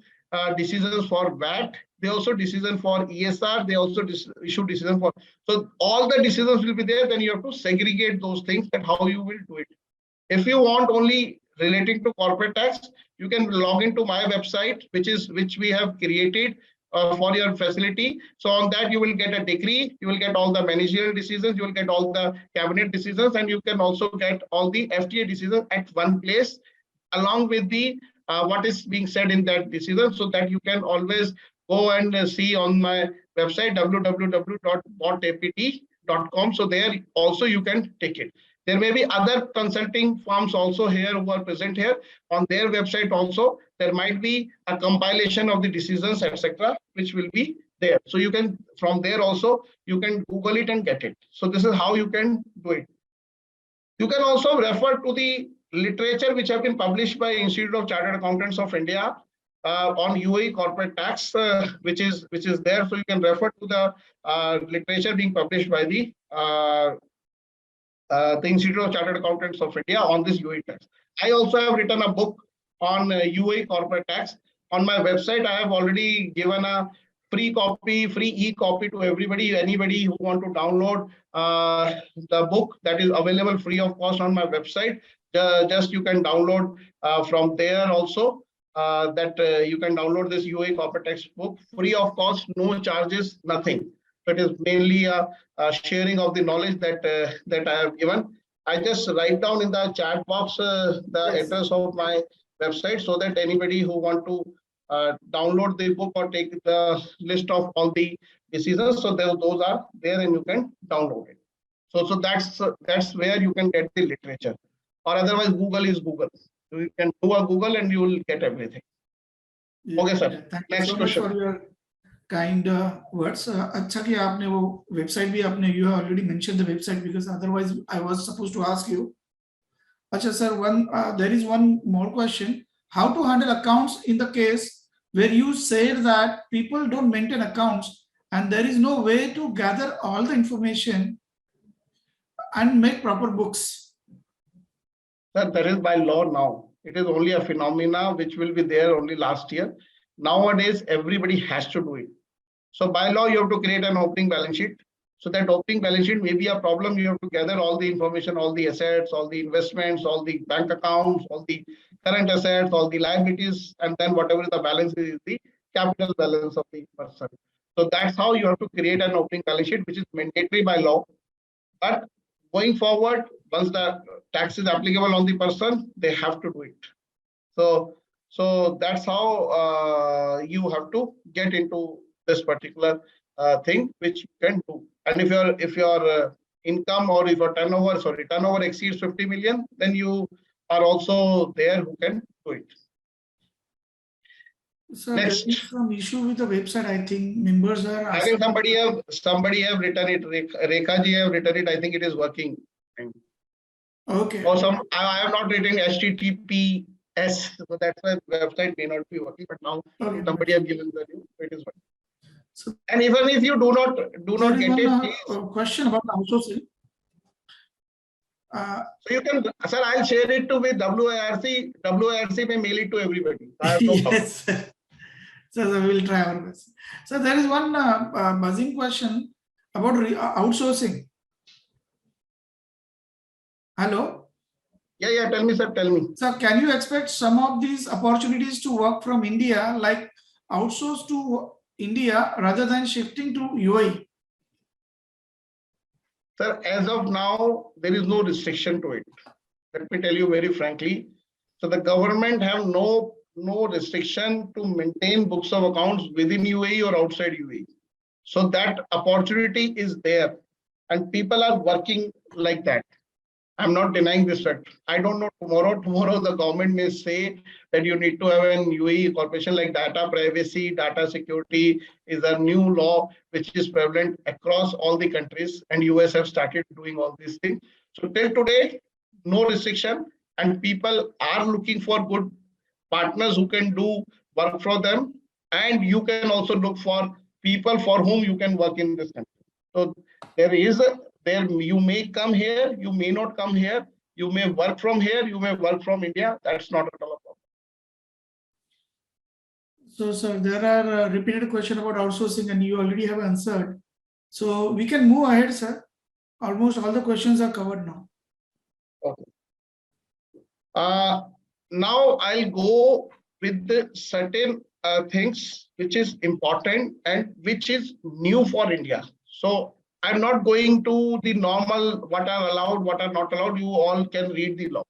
Speaker 1: decisions for VAT. They also decision for ESR. They also issue decision for. So all the decisions will be there. Then you have to segregate those things and how you will do it. If you want only relating to corporate tax, you can log into my website, which we have created for your facility. So on that you will get a decree, you will get all the managerial decisions, you will get all the cabinet decisions, and you can also get all the FTA decisions at one place, along with the what is being said in that decision, so that you can always go and see on my website www.botapt So there also you can take it. There may be other consulting firms also here who are present here. On their website also, there might be a compilation of the decisions, etc., which will be there. So you can, from there also, you can Google it and get it. So this is how you can do it. You can also refer to the literature which have been published by Institute of Chartered Accountants of India on UAE corporate tax, which is there. So you can refer to the literature being published by the Institute of Chartered Accountants of India on this UAE tax. I also have written a book on UAE corporate tax. On my website, I have already given a free e-copy to everybody, anybody who want to download the book, that is available free of cost on my website. Just you can download from there also. You can download this UAE corporate tax book free of cost, no charges, nothing. So it is mainly a sharing of the knowledge that I have given. I just write down in the chat box the address of my website, so that anybody who want to download the book or take the list of all the decisions, so those are there and you can download it. So that's where you can get the literature, or otherwise Google is Google. So you can do a Google and you will get everything. Okay, sir.
Speaker 2: Thank
Speaker 1: Next
Speaker 2: you so
Speaker 1: question.
Speaker 2: much for your kind words. अच्छा कि आपने वो website भी आपने, you have already mentioned the website, because otherwise I was supposed to ask you. अच्छा sir, there is one more question. How to handle accounts in the case where you said that people don't maintain accounts and there is no way to gather all the information and make proper books?
Speaker 1: Sir, that is by law now. It is only a phenomena which will be there only last year. Nowadays, everybody has to do it. So by law, you have to create an opening balance sheet. So that opening balance sheet may be a problem. You have to gather all the information, all the assets, all the investments, all the bank accounts, all the current assets, all the liabilities, and then whatever the balance is the capital balance of the person. So that's how you have to create an opening balance sheet, which is mandatory by law. But going forward, once the tax is applicable on the person, they have to do it. So that's how you have to get into this particular thing which you can do. And if your income or if your turnover exceeds 50 million, then you are also there who can do it.
Speaker 2: So
Speaker 1: Next.
Speaker 2: there is some issue with the website. I think members are
Speaker 1: I think somebody have written it. Rekha ji have written it. I think it is working.
Speaker 2: Okay.
Speaker 1: Or I have not written HTTPS, so that's why the website may not be working. But now somebody have given the name, so it is working. So, and even if you do not get it,
Speaker 2: question about outsourcing.
Speaker 1: So you can, sir, I'll share it with WIRC. WIRC may mail it to everybody.
Speaker 2: Yes. So we will try our best. So there is one buzzing question about outsourcing. Hello?
Speaker 1: Yeah, tell me, sir, tell me.
Speaker 2: So can you expect some of these opportunities to work from India, like outsource to India rather than shifting to UAE?
Speaker 1: Sir, as of now, there is no restriction to it. Let me tell you very frankly. So the government have no restriction to maintain books of accounts within UAE or outside UAE. So that opportunity is there and people are working like that. I'm not denying this fact. I don't know, tomorrow the government may say that you need to have an UAE corporation, like data privacy, data security is a new law which is prevalent across all the countries, and US have started doing all these things. So till today, no restriction, and people are looking for good partners who can do work for them, and you can also look for people for whom you can work in this country. So you may come here, you may not come here, you may work from here, you may work from India. That's not at all a problem.
Speaker 2: So, sir, there are repeated questions about outsourcing and you already have answered. So we can move ahead, sir. Almost all the questions are covered now.
Speaker 1: Okay. Now I'll go with the certain things which is important and which is new for India. So I'm not going to the normal, what are allowed, what are not allowed. You all can read the law.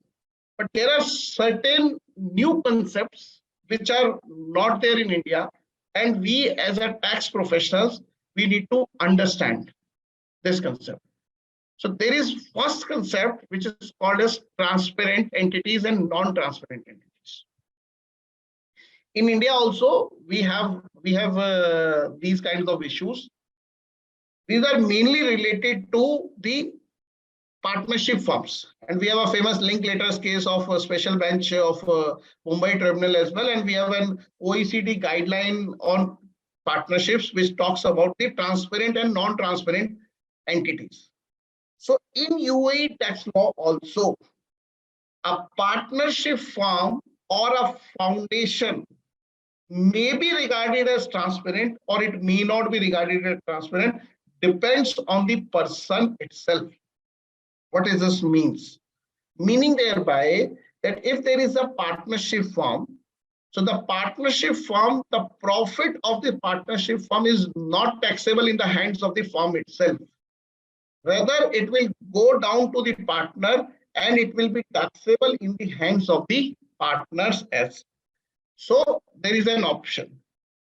Speaker 1: But there are certain new concepts which are not there in India. And we as a tax professionals, we need to understand. this concept. So there is first concept which is called as transparent entities and non-transparent entities. In India also we have these kinds of issues. These are mainly related to the partnership firms, and we have a famous Linklaters case of a special bench of Mumbai Tribunal as well, and we have an OECD guideline on partnerships which talks about the transparent and non-transparent entities. So in UAE tax law also, a partnership firm or a foundation may be regarded as transparent or it may not be regarded as transparent, depends on the person itself. What does this means? Meaning thereby that if there is a partnership firm, so the partnership firm, the profit of the partnership firm is not taxable in the hands of the firm itself. Rather, it will go down to the partner and it will be taxable in the hands of the partners as. So there is an option.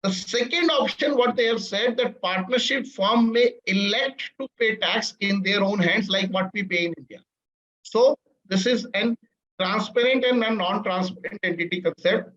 Speaker 1: The second option, what they have said, that partnership firm may elect to pay tax in their own hands, like what we pay in India. So this is an transparent and a non-transparent entity concept.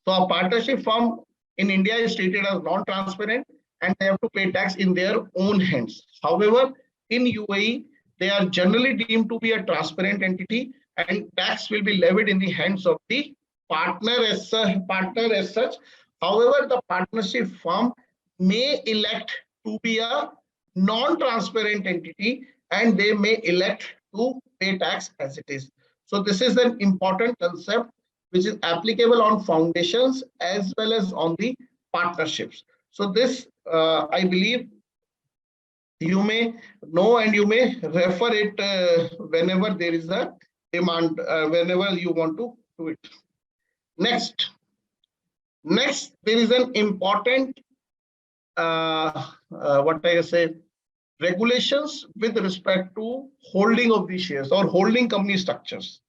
Speaker 1: So a partnership firm in India is treated as non-transparent and they have to pay tax in their own hands. However, in UAE, they are generally deemed to be a transparent entity and tax will be levied in the hands of the partner as such. However, the partnership firm may elect to be a non-transparent entity and they may elect to pay tax as it is. So this is an important concept which is applicable on foundations as well as on the partnerships. So this, I believe, you may know and you may refer it whenever there is a demand, whenever you want to do it. Next, there is an important, what I say, regulations with respect to holding of these shares or holding company structures.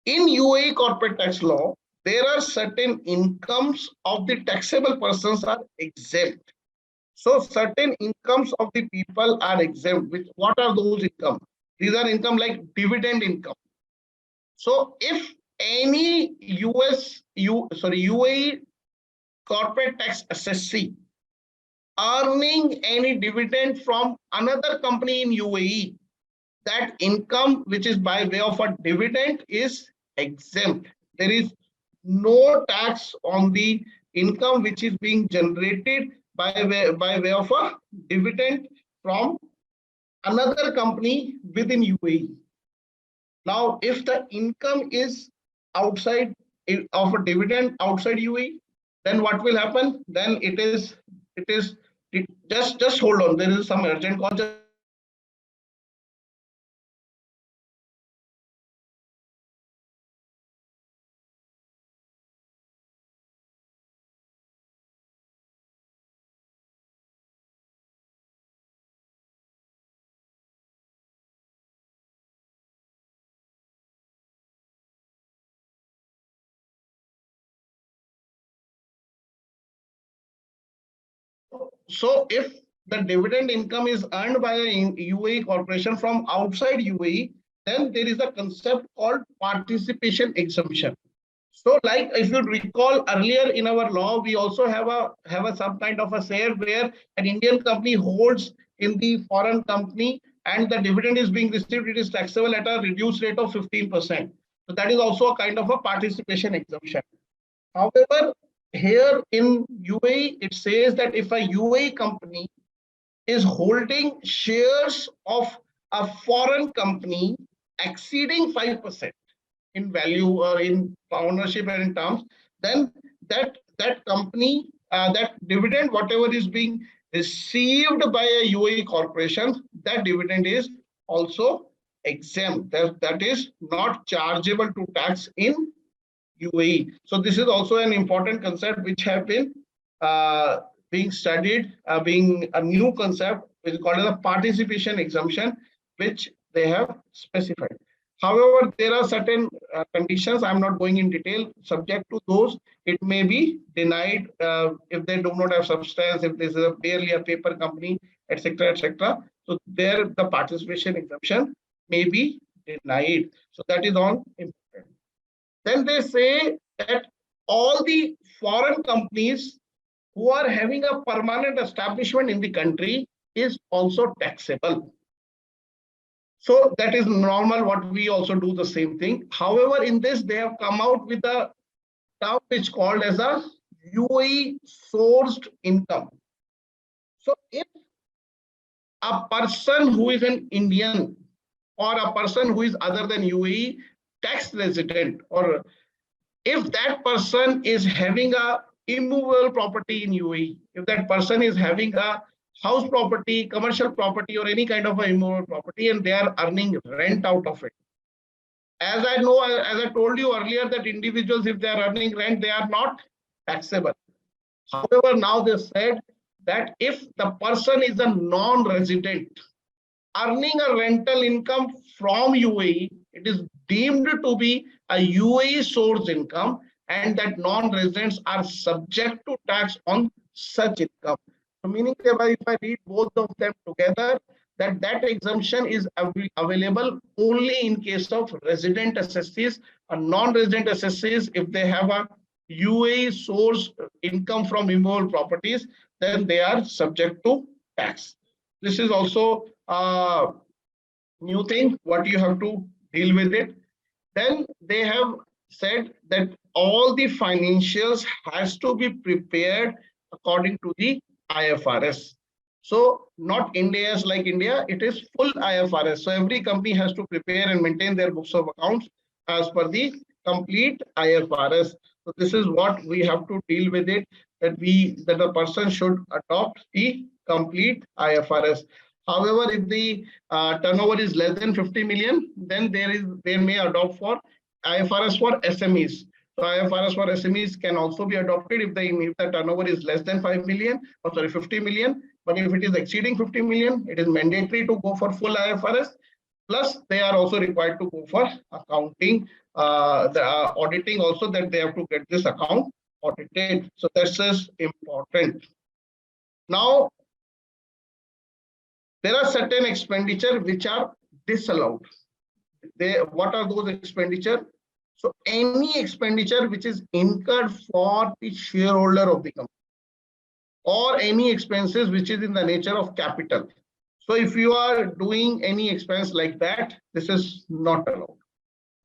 Speaker 1: In UAE corporate tax law, there are certain incomes of the taxable persons are exempt. So certain incomes of the people are exempt. What are those income? These are income like dividend income. So if any UAE corporate tax assessee earning any dividend from another company in UAE, that income which is by way of a dividend is exempt. There is no tax on the income which is being generated by way of a dividend from another company within UAE. Now, if the income is outside of a dividend outside UAE, then what will happen? Then just hold on. There is some urgent call. So if the dividend income is earned by a UAE corporation from outside UAE, then there is a concept called participation exemption. So like if you recall earlier in our law, we also have a some kind of a share where an Indian company holds in the foreign company and the dividend is being received, it is taxable at a reduced rate of 15%. So that is also a kind of a participation exemption. However, here in UAE, it says that if a UAE company is holding shares of a foreign company exceeding 5% in value or in ownership and in terms, then that company, that dividend, whatever is being received by a UAE corporation, that dividend is also exempt. That is not chargeable to tax in UAE. So this is also an important concept which have been being studied, being a new concept which is called as a participation exemption, which they have specified. However, there are certain conditions. I'm not going in detail. Subject to those, it may be denied if they do not have substance, if this is barely a paper company, etc., etc. So there the participation exemption may be denied. So that is all important. Then they say that all the foreign companies who are having a permanent establishment in the country is also taxable. So that is normal, what we also do the same thing. However, in this, they have come out with a term which called as a UAE sourced income. So if a person who is an Indian or a person who is other than UAE tax resident, or if that person is having a immovable property in UAE, if that person is having a house property, commercial property, or any kind of a immovable property, and they are earning rent out of it. As I know, as I told you earlier, that individuals, if they are earning rent, they are not taxable. However, now they said that if the person is a non-resident earning a rental income from UAE, it is deemed to be a UAE source income, and that non-residents are subject to tax on such income. So meaning if I read both of them together, that exemption is available only in case of resident assessees. A non-resident assessees, if they have a UAE source income from immovable properties, then they are subject to tax. This is also a new thing, what you have to deal with it. Then they have said that all the financials has to be prepared according to the IFRS. So not India is like India, it is full IFRS. So every company has to prepare and maintain their books of accounts as per the complete IFRS. So this is what we have to deal with it, that the person should adopt the complete IFRS. However, if the turnover is less than 50 million, then they may adopt for IFRS for SMEs. So IFRS for SMEs can also be adopted if the turnover is less than 5 million, or sorry, 50 million. But if it is exceeding 50 million, it is mandatory to go for full IFRS. Plus, they are also required to go for accounting, the auditing also, that they have to get this account audited. So that's just important. Now, there are certain expenditure which are disallowed. What are those expenditure? So any expenditure which is incurred for the shareholder of the company, or any expenses which is in the nature of capital. So if you are doing any expense like that, this is not allowed.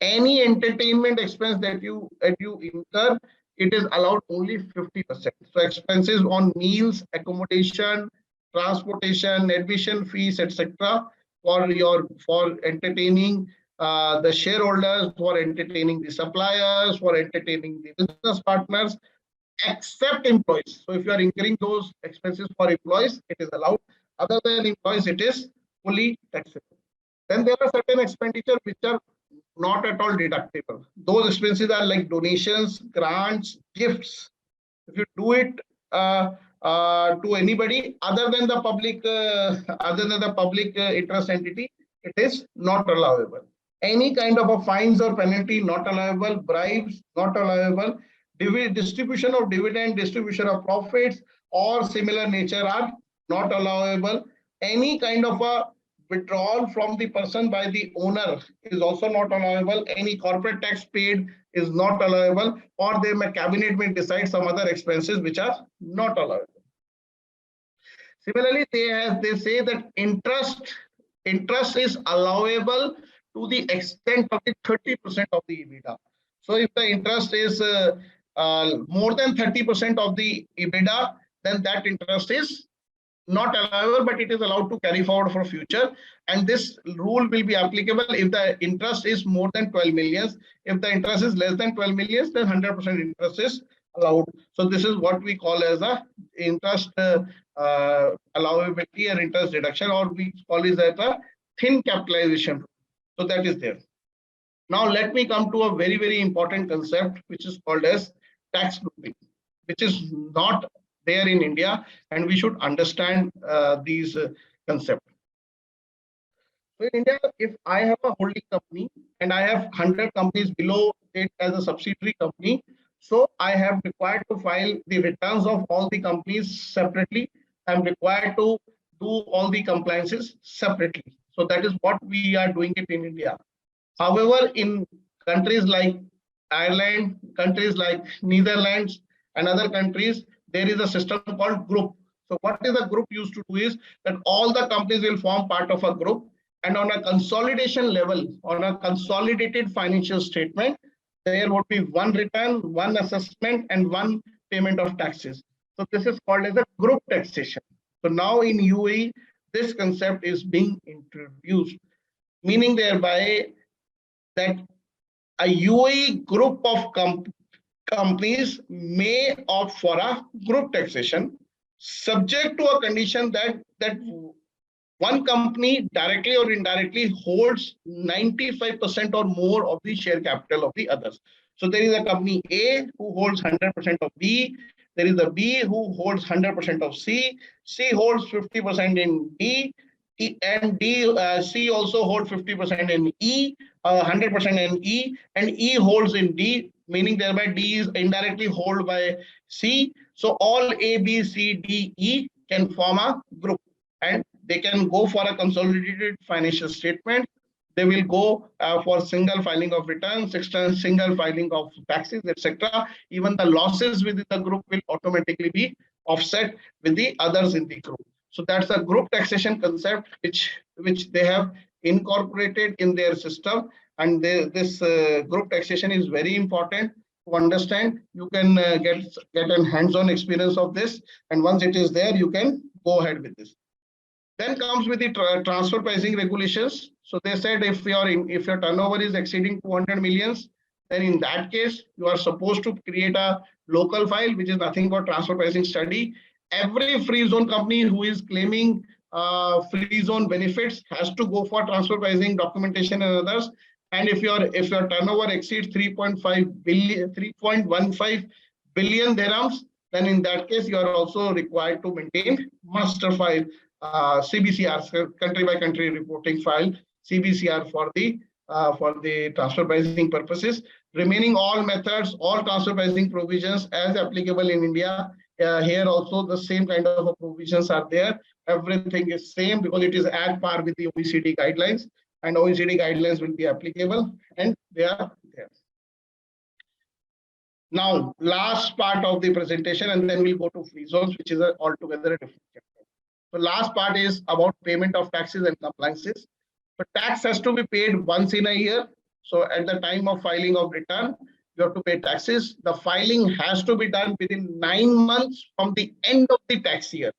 Speaker 1: Any entertainment expense that you incur, it is allowed only 50%. So expenses on meals, accommodation, transportation, admission fees, etc., for entertaining the shareholders, for entertaining the suppliers, for entertaining the business partners, except employees. So if you are incurring those expenses for employees, it is allowed. Other than employees, it is fully taxable. Then there are certain expenditures which are not at all deductible. Those expenses are like donations, grants, gifts. If you do it to anybody other than the public interest entity, it is not allowable. Any kind of a fines or penalty not allowable, bribes not allowable, distribution of dividend, distribution of profits or similar nature are not allowable. Any kind of a withdrawal from the person by the owner is also not allowable. Any corporate tax paid is not allowable, or cabinet may decide some other expenses which are not allowable. Similarly, they say that interest is allowable to the extent of the 30% of the EBITDA. So if the interest is more than 30% of the EBITDA, then that interest is not allowable, but it is allowed to carry forward for future. And this rule will be applicable if the interest is more than 12 millions. If the interest is less than 12 millions, then 100% interest is allowed. So this is what we call as a interest allowability or interest deduction, or we call it as a thin capitalization. So that is there. Now let me come to a very, very important concept, which is called as tax looping, which is not there in India, and we should understand these concepts. So in India, if I have a holding company and I have 100 companies below it as a subsidiary company, so I have required to file the returns of all the companies separately. I'm required to do all the compliances separately. So that is what we are doing it in India. However, in countries like Ireland, countries like Netherlands, and other countries, there is a system called group. So what is a group used to do is that all the companies will form part of a group, and on a consolidation level, on a consolidated financial statement, there would be one return, one assessment, and one payment of taxes. So this is called as a group taxation. So now in UAE, this concept is being introduced, meaning thereby that a UAE group of companies may opt for a group taxation, subject to a condition that one company directly or indirectly holds 95% or more of the share capital of the others. So there is a company A who holds 100% of B, there is a B who holds 100% of C, C holds 50% in D, and C also holds 50% in E, 100% in E, and E holds in D, meaning thereby D is indirectly held by C. So all A, B, C, D, E can form a group, and they can go for a consolidated financial statement. They will go for single filing of returns, single filing of taxes, etc. Even the losses within the group will automatically be offset with the others in the group. So that's a group taxation concept which they have incorporated in their system, and this group taxation is very important to understand. You can get a hands-on experience of this, and once it is there, you can go ahead with this. Then comes with the transfer pricing regulations. So they said if your turnover is exceeding 200 millions, then in that case you are supposed to create a local file, which is nothing but transfer pricing study. Every free zone company who is claiming free zone benefits has to go for transfer pricing documentation and others. And if your turnover exceeds 3.15 billion dirhams, then in that case you are also required to maintain master file, CBCR, country by country reporting file, CBCR for the transfer pricing purposes. Remaining all methods, all transfer pricing provisions as applicable in India. Here also the same kind of provisions are there. Everything is same because it is at par with the OECD guidelines, and OECD guidelines will be applicable, and they are there. Now, last part of the presentation, and then we'll go to free zones, which is altogether a different chapter. The last part is about payment of taxes and compliances. So tax has to be paid once in a year. So at the time of filing of return, you have to pay taxes. The filing has to be done within 9 months from the end of the tax year.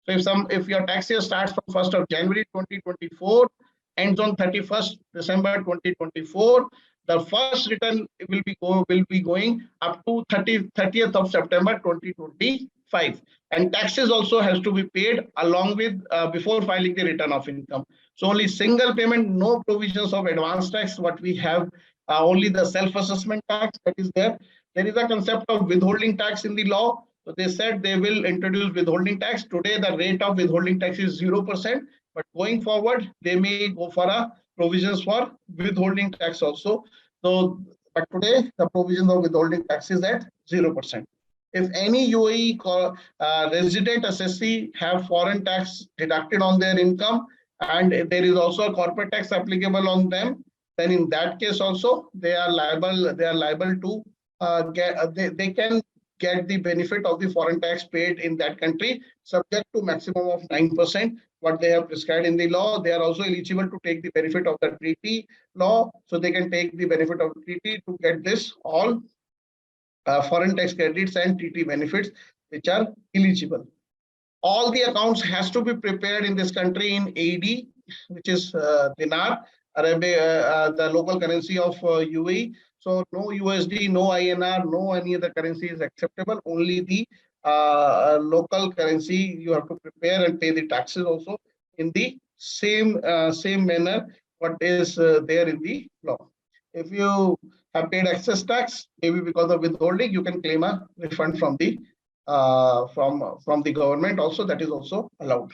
Speaker 1: So if your tax year starts from 1st of January 2024, ends on 31st December 2024, the first return will be going up to 30th of September 2025. And taxes also has to be paid along with before filing the return of income. So only single payment, no provisions of advance tax. What we have, only the self-assessment tax that is there. There is a concept of withholding tax in the law. So they said they will introduce withholding tax. Today, the rate of withholding tax is 0%, but going forward, they may go for a provisions for withholding tax also. So, but today, the provisions of withholding tax is at 0%. If any UAE resident assessee have foreign tax deducted on their income, and there is also a corporate tax applicable on them, then in that case also they are liable. They are liable to they can get the benefit of the foreign tax paid in that country, subject to maximum of 9%. What they have prescribed in the law. They are also eligible to take the benefit of the treaty law, so they can take the benefit of the treaty to get this all foreign tax credits and treaty benefits which are eligible. All the accounts has to be prepared in this country in AED, which is dinar, the local currency of UAE. So no USD, no INR, no any other currency is acceptable. Only the local currency you have to prepare and pay the taxes also in the same manner what is there in the law. If you have paid excess tax, maybe because of withholding, you can claim a refund from the government also. That is also allowed.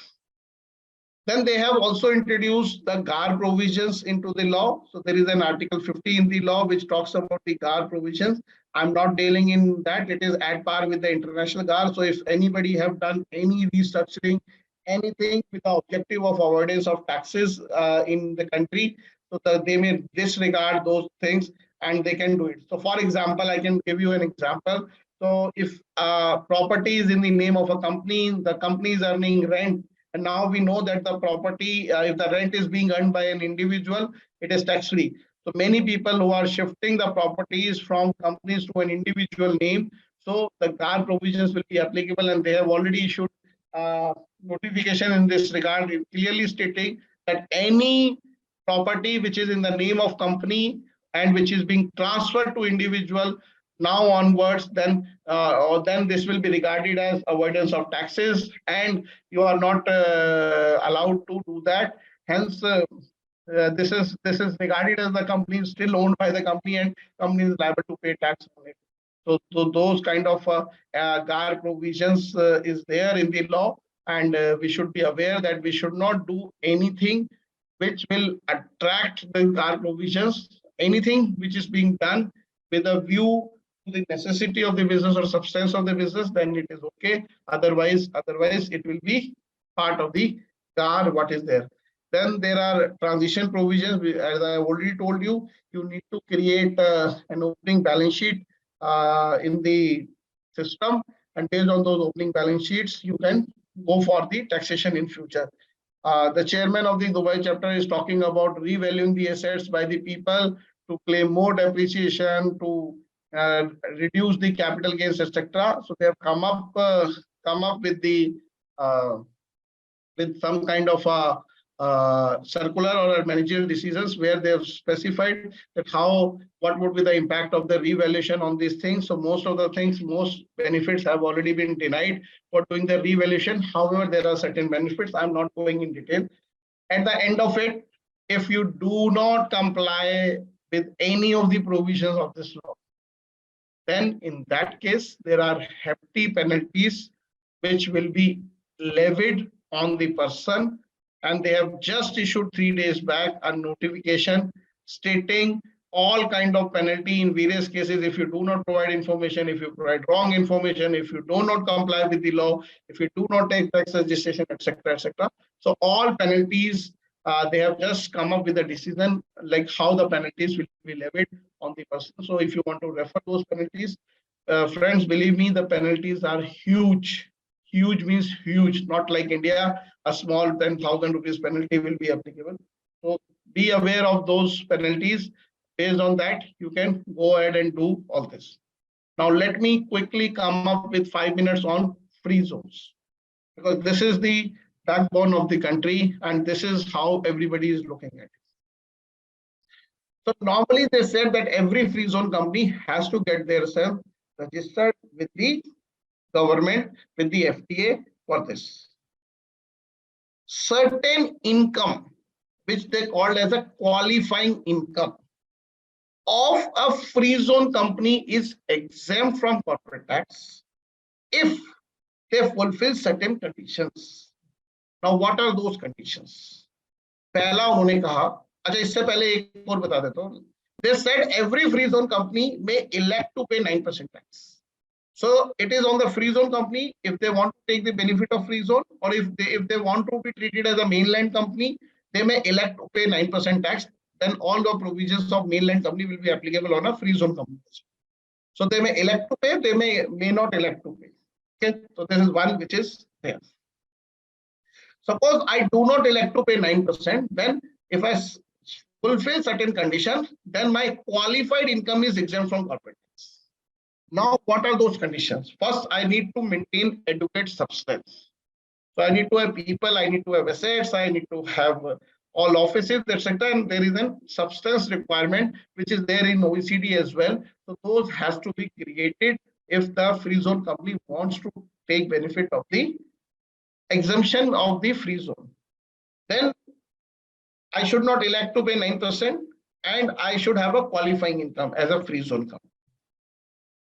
Speaker 1: Then they have also introduced the GAR provisions into the law. So there is an Article 50 in the law which talks about the GAR provisions. I'm not dealing in that. It is at par with the international GAR. So if anybody have done any restructuring, anything with the objective of avoidance of taxes in the country. So that they may disregard those things and they can do it. So for example, I can give you an example. So if property is in the name of a company, the company is earning rent, and now we know that the property, if the rent is being earned by an individual, it is tax free. So many people who are shifting the properties from companies to an individual name, so the GAR provisions will be applicable, and they have already issued notification in this regard, clearly stating that any property which is in the name of company and which is being transferred to individual now onwards, then this will be regarded as avoidance of taxes, and you are not allowed to do that. Hence, this is regarded as the company is still owned by the company, and company is liable to pay tax on it. So those kind of GAR provisions is there in the law, and we should be aware that we should not do anything which will attract the GAR provisions. Anything which is being done with a view to the necessity of the business or substance of the business, then it is okay. Otherwise, it will be part of the GAR what is there. Then there are transition provisions. As I already told you, you need to create an opening balance sheet in the system, and based on those opening balance sheets, you can go for the taxation in future. The chairman of the Dubai chapter is talking about revaluing the assets by the people to claim more depreciation, to reduce the capital gains, etc. So they have come up with the with some kind of a circular or managerial decisions where they have specified that what would be the impact of the revaluation on these things. So most of the things, most benefits have already been denied for doing the revaluation. However, there are certain benefits. I'm not going in detail. At the end of it, if you do not comply with any of the provisions of this law, then in that case, there are hefty penalties which will be levied on the person. And they have just issued 3 days back a notification stating all kind of penalty in various cases if you do not provide information, if you provide wrong information, if you do not comply with the law, if you do not take tax registration, etc., etc. So all penalties, they have just come up with a decision like how the penalties will be levied on the person. So if you want to refer those penalties, friends, believe me, the penalties are huge. Huge means huge, not like India, a small 10,000 rupees penalty will be applicable. So be aware of those penalties. Based on that, you can go ahead and do all this. Now, let me quickly come up with 5 minutes on free zones, because this is the backbone of the country and this is how everybody is looking at it. So normally they said that every free zone company has to get themselves registered with the government, with the FTA for this. Certain income, which they called as a qualifying income of a free zone company, is exempt from corporate tax if they fulfill certain conditions. Now, what are those conditions? पहला उन्होंने कहा, अच्छा इससे पहले एक और बता देता हूँ. They said every free zone company may elect to pay 9% tax. So it is on the free zone company if they want to take the benefit of free zone, or if they want to be treated as a mainland company, they may elect to pay 9% tax. Then all the provisions of mainland company will be applicable on a free zone company. So they may elect to pay, they may not elect to pay. Okay, so this is one which is there. Suppose I do not elect to pay 9%, then if I fulfill certain conditions, then my qualified income is exempt from corporate tax. Now, what are those conditions? First, I need to maintain adequate substance. So I need to have people, I need to have assets, I need to have all offices, etc. And there is a substance requirement which is there in OECD as well. So those has to be created if the free zone company wants to take benefit of the exemption of the free zone. Then I should not elect to pay 9%, and I should have a qualifying income as a free zone company.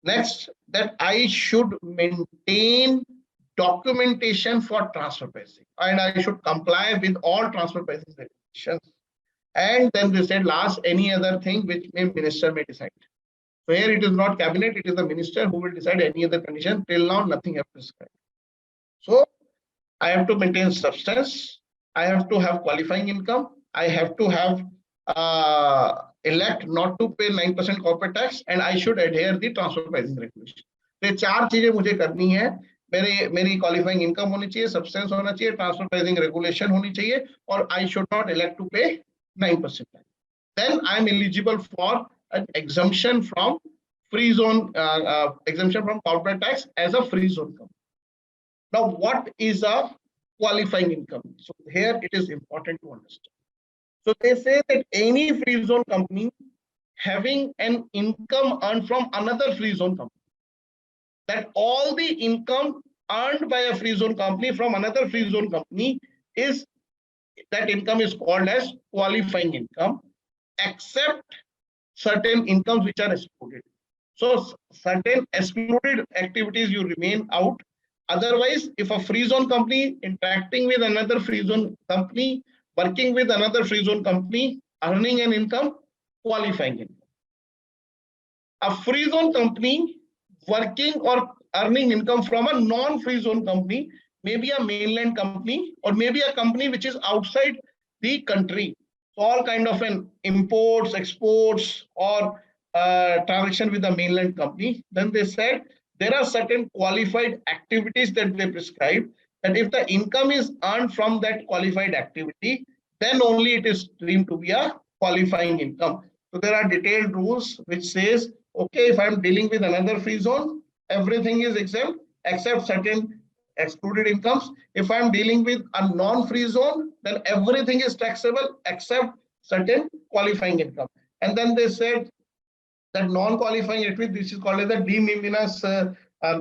Speaker 1: Next, that I should maintain documentation for transfer pricing, and I should comply with all transfer pricing regulations. And then they said last, any other thing which minister may decide. So here it is not cabinet, it is the minister who will decide any other condition. Till now, nothing has prescribed. So I have to maintain substance, I have to have qualifying income, I have to have elect not to pay 9% corporate tax, and I should adhere the transfer pricing regulation. ये चार चीजें मुझे करनी है. मेरी qualifying income होनी चाहिए, substance होना चाहिए, ट्रांसफर प्राइसिंग रेगुलेशन होनी चाहिए, और I should not elect to pay 9%. Then I am eligible for an exemption from free zone, exemption from corporate tax as a free zone company. Now, what is a qualifying income? So here it is important to understand. So they say that any free zone company having an income earned from another free zone company, that all the income earned by a free zone company from another free zone company is, that income is called as qualifying income, except certain incomes which are excluded. So certain excluded activities you remain out. Otherwise, if a free zone company interacting with another free zone company, working with another free zone company, earning an income, qualifying income. A free zone company working or earning income from a non-free zone company, maybe a mainland company or maybe a company which is outside the country. So all kind of an imports, exports, or transaction with the mainland company. Then they said there are certain qualified activities that they prescribe, that if the income is earned from that qualified activity, then only it is deemed to be a qualifying income. So there are detailed rules which says, okay, if I'm dealing with another free zone, everything is exempt except certain excluded incomes. If I'm dealing with a non-free zone, then everything is taxable except certain qualifying income. And then they said that non-qualifying activity, this is called as the de minimis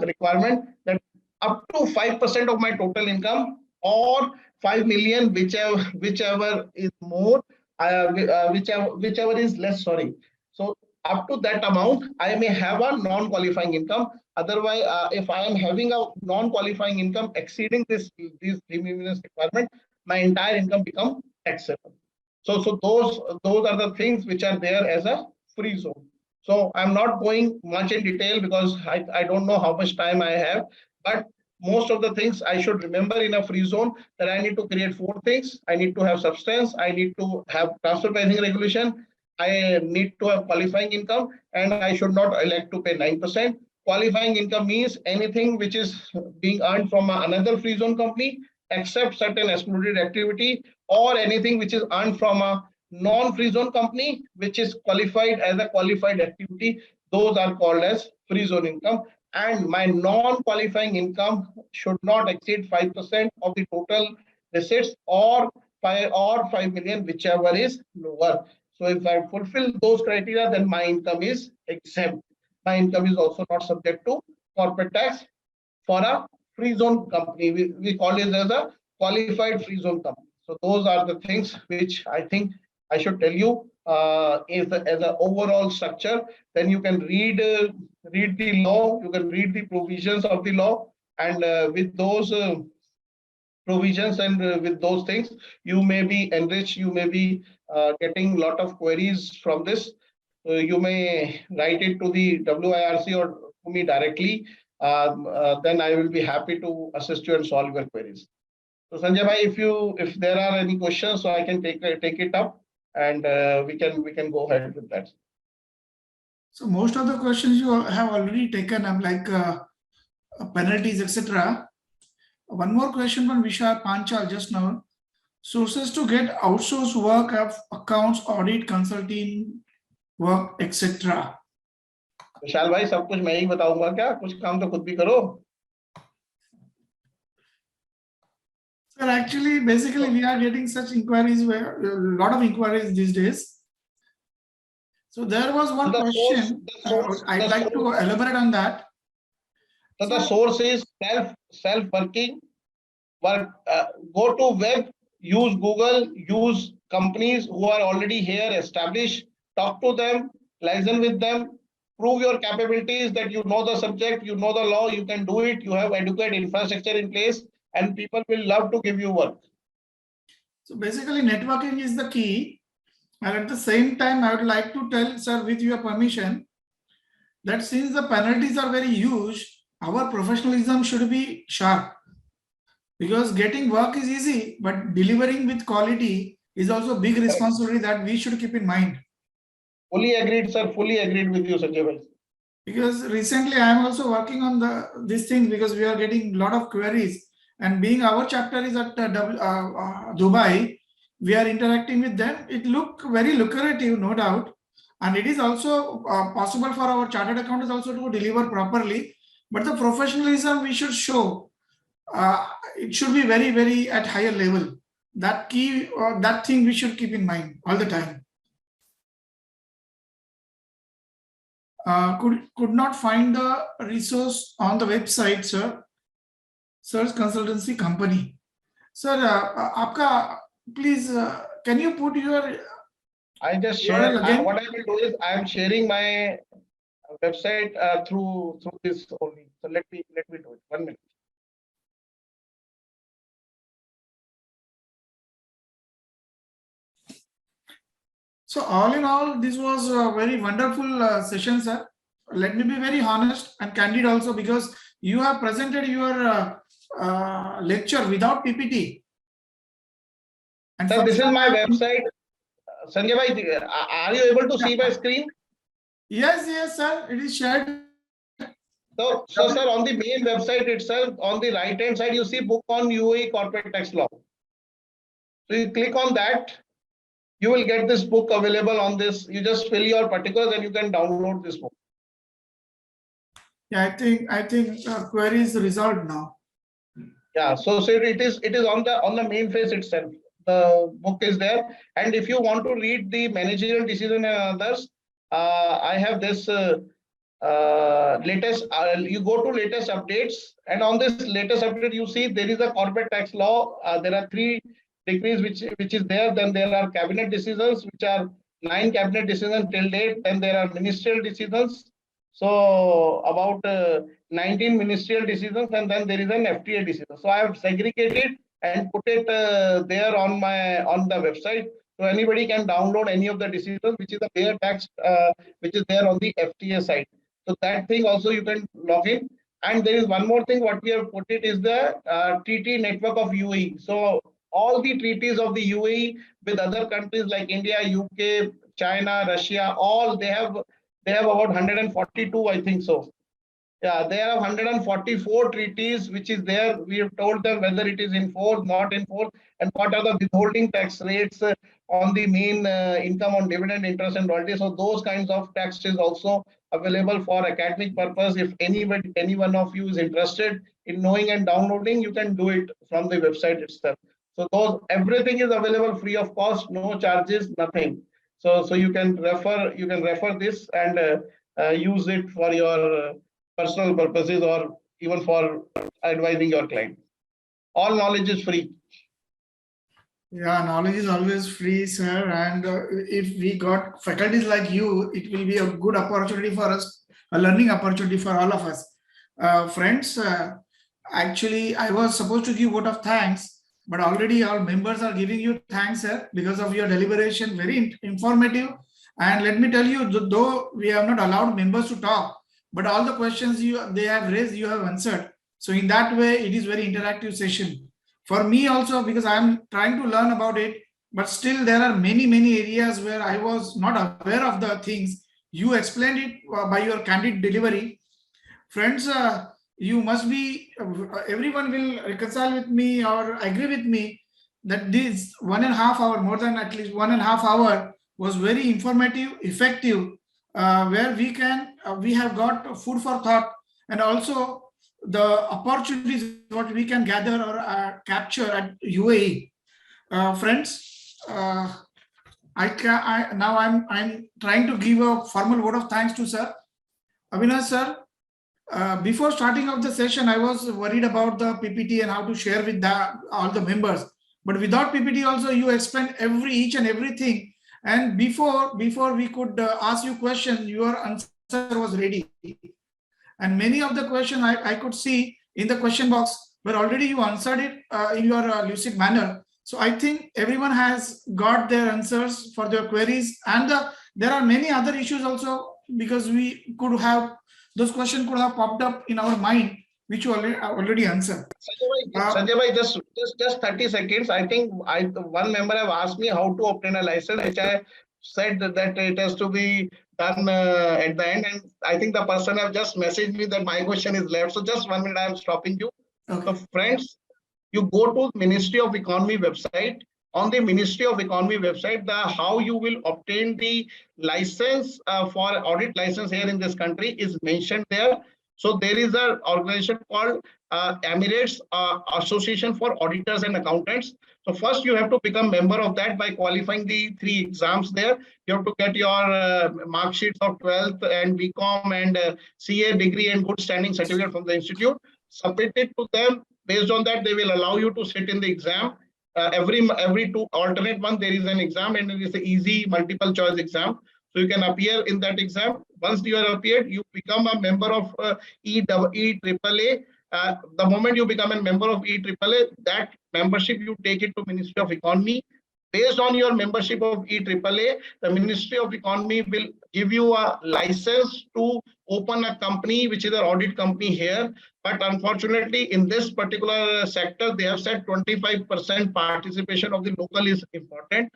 Speaker 1: requirement, that up to 5% of my total income or 5 million, whichever is more, whichever is less, sorry. So up to that amount, I may have a non-qualifying income. Otherwise, if I am having a non-qualifying income exceeding this de minimis requirement, my entire income becomes taxable. So those are the things which are there as a free zone. So I'm not going much in detail because I don't know how much time I have, but most of the things I should remember in a free zone, that I need to create 4 things. I need to have substance, I need to have transfer pricing regulation, I need to have qualifying income, and I should not elect to pay 9%. Qualifying income means anything which is being earned from another free zone company, except certain excluded activity, or anything which is earned from a non-free zone company which is qualified as a qualified activity. Those are called as free zone income. And my non-qualifying income should not exceed 5% of the total receipts, or 5 million, whichever is lower. So if I fulfill those criteria, then my income is exempt. My income is also not subject to corporate tax. For a free zone company, we call it as a qualified free zone company. So those are the things which I think I should tell you as an overall structure. Then you can read the law, you can read the provisions of the law, and with those provisions and with those things, you may be enriched, you may be getting a lot of queries from this. You may write it to the WIRC or to me directly. Then I will be happy to assist you and solve your queries. So Sanjay bhai, if there are any questions, so I can take it up, and we can go ahead with that.
Speaker 2: So most of the questions you have already taken up, like penalties, etc. One more question from Vishal Panchal just now. Sources to get outsourced work of accounts, audit, consulting work, etc.
Speaker 1: विशाल भाई, सब कुछ मैं ही बताऊंगा क्या? कुछ काम तो खुद भी करो.
Speaker 2: Sir, actually, basically, we are getting such inquiries, where a lot of inquiries these days. So there was one question. I'd like to elaborate on that.
Speaker 1: So the source is self-working. Go to web, use Google, use companies who are already here, established, talk to them, liaison with them, prove your capabilities, that you know the subject, you know the law, you can do it, you have adequate infrastructure in place, and people will love to give you work. So
Speaker 2: basically, networking is the key. And at the same time, I would like to tell, sir, with your permission, that since the penalties are very huge, our professionalism should be sharp. Because getting work is easy, but delivering with quality is also a big responsibility that we should keep in mind.
Speaker 1: Fully agreed, sir. Fully agreed with you, Sanjay bhai.
Speaker 2: Because recently I am also working on this thing, because we are getting a lot of queries, and being our chapter is at Dubai, we are interacting with them. It look very lucrative, no doubt, and it is also possible for our chartered accountants also to deliver properly. But the professionalism we should show, it should be very, very at higher level. That key, that thing we should keep in mind all the time. Could not find the resource on the website, sir. Sir's consultancy company. Sir, आपका please, can you put your
Speaker 1: I just
Speaker 2: URL
Speaker 1: share.
Speaker 2: again?
Speaker 1: What I will do is I am sharing my website through this only. So let me do it. 1 minute.
Speaker 2: So all in all, this was a very wonderful session, sir. Let me be very honest and candid also, because you have presented your lecture without PPT. And
Speaker 1: Sir, this is my website. Sanjay bhai, are you able to see my screen?
Speaker 2: Yes, yes, sir. It is shared.
Speaker 1: So sir, on the main website itself, on the right hand side, you see book on UAE corporate tax law. So you click on that, you will get this book available on this. You just fill your particulars and you can download this book.
Speaker 2: Yeah, I think query is resolved now.
Speaker 1: Yeah, so it is on the main face itself. The book is there, and if you want to read the managerial decision and others, I have this latest. You go to latest updates, and on this latest update, you see there is a corporate tax law. There are 3 decrees which is there. Then there are cabinet decisions, which are 9 cabinet decisions till date. Then there are ministerial decisions. So about 19 ministerial decisions, and then there is an FTA decision. So I have segregated and put it there on the website, so anybody can download any of the decisions, which is a bare text, which is there on the FTA side. So that thing also you can log in. And there is one more thing what we have put it is the treaty network of UAE. So all the treaties of the UAE with other countries like India, UK, China, Russia, all they have about 142, I think so. Yeah, there are 144 treaties which is there. We have told them whether it is in force, not in force, and what are the withholding tax rates on the main income on dividend, interest, and royalty. So those kinds of tax is also available for academic purpose. If any one of you is interested in knowing and downloading, you can do it from the website itself. So everything is available free of cost, no charges, nothing. So you can refer this and use it for your personal purposes or even for advising your client. All knowledge is free.
Speaker 2: Yeah, knowledge is always free, sir. And if we got faculties like you, it will be a good opportunity for us, a learning opportunity for all of us. Friends, actually, I was supposed to give vote of thanks, but already our members are giving you thanks, sir, because of your deliberation, very informative. And let me tell you, though we have not allowed members to talk, but all the questions they have raised, you have answered. So in that way, it is very interactive session. For me also, because I am trying to learn about it, but still there are many areas where I was not aware of the things. You explained it by your candid delivery. Friends, you must be, everyone will reconcile with me or agree with me that this 1.5 hour, more than at least 1.5 hour, was very informative, effective, where we have got food for thought, and also the opportunities what we can gather or capture at UAE. Friends, now I'm trying to give a formal vote of thanks to sir Avinash sir. Before starting of the session, I was worried about the PPT and how to share with all the members. But without PPT also, you explained each and everything. And before we could ask you question, your answer was ready. And many of the question I could see in the question box, but already you answered it in your lucid manner. So I think everyone has got their answers for their queries. And there are many other issues also, because we could have, those questions could have popped up in our mind. which you already answered.
Speaker 1: Sanjay bhai, just 30 seconds. I think one member have asked me how to obtain a license, which I said that it has to be done at the end. And I think the person have just messaged me that my question is left. So just 1 minute, I am stopping you.
Speaker 2: Okay.
Speaker 1: So friends, you go to Ministry of Economy website. On the Ministry of Economy website, how you will obtain the license for audit license here in this country is mentioned there. So there is an organization called Emirates Association for Auditors and Accountants. So first you have to become member of that by qualifying the 3 exams there. You have to get your mark sheets of 12th and BCom and CA degree and good standing certificate from the institute. Submit it to them. Based on that, they will allow you to sit in the exam. Every 2 alternate month there is an exam, and it is an easy multiple choice exam. So you can appear in that exam. Once you are appeared, you become a member of EAAA. The moment you become a member of EAAA, that membership you take it to Ministry of Economy. Based on your membership of EAAA, the Ministry of Economy will give you a license to open a company, which is an audit company here. But unfortunately, in this particular sector, they have said 25% participation of the local is important.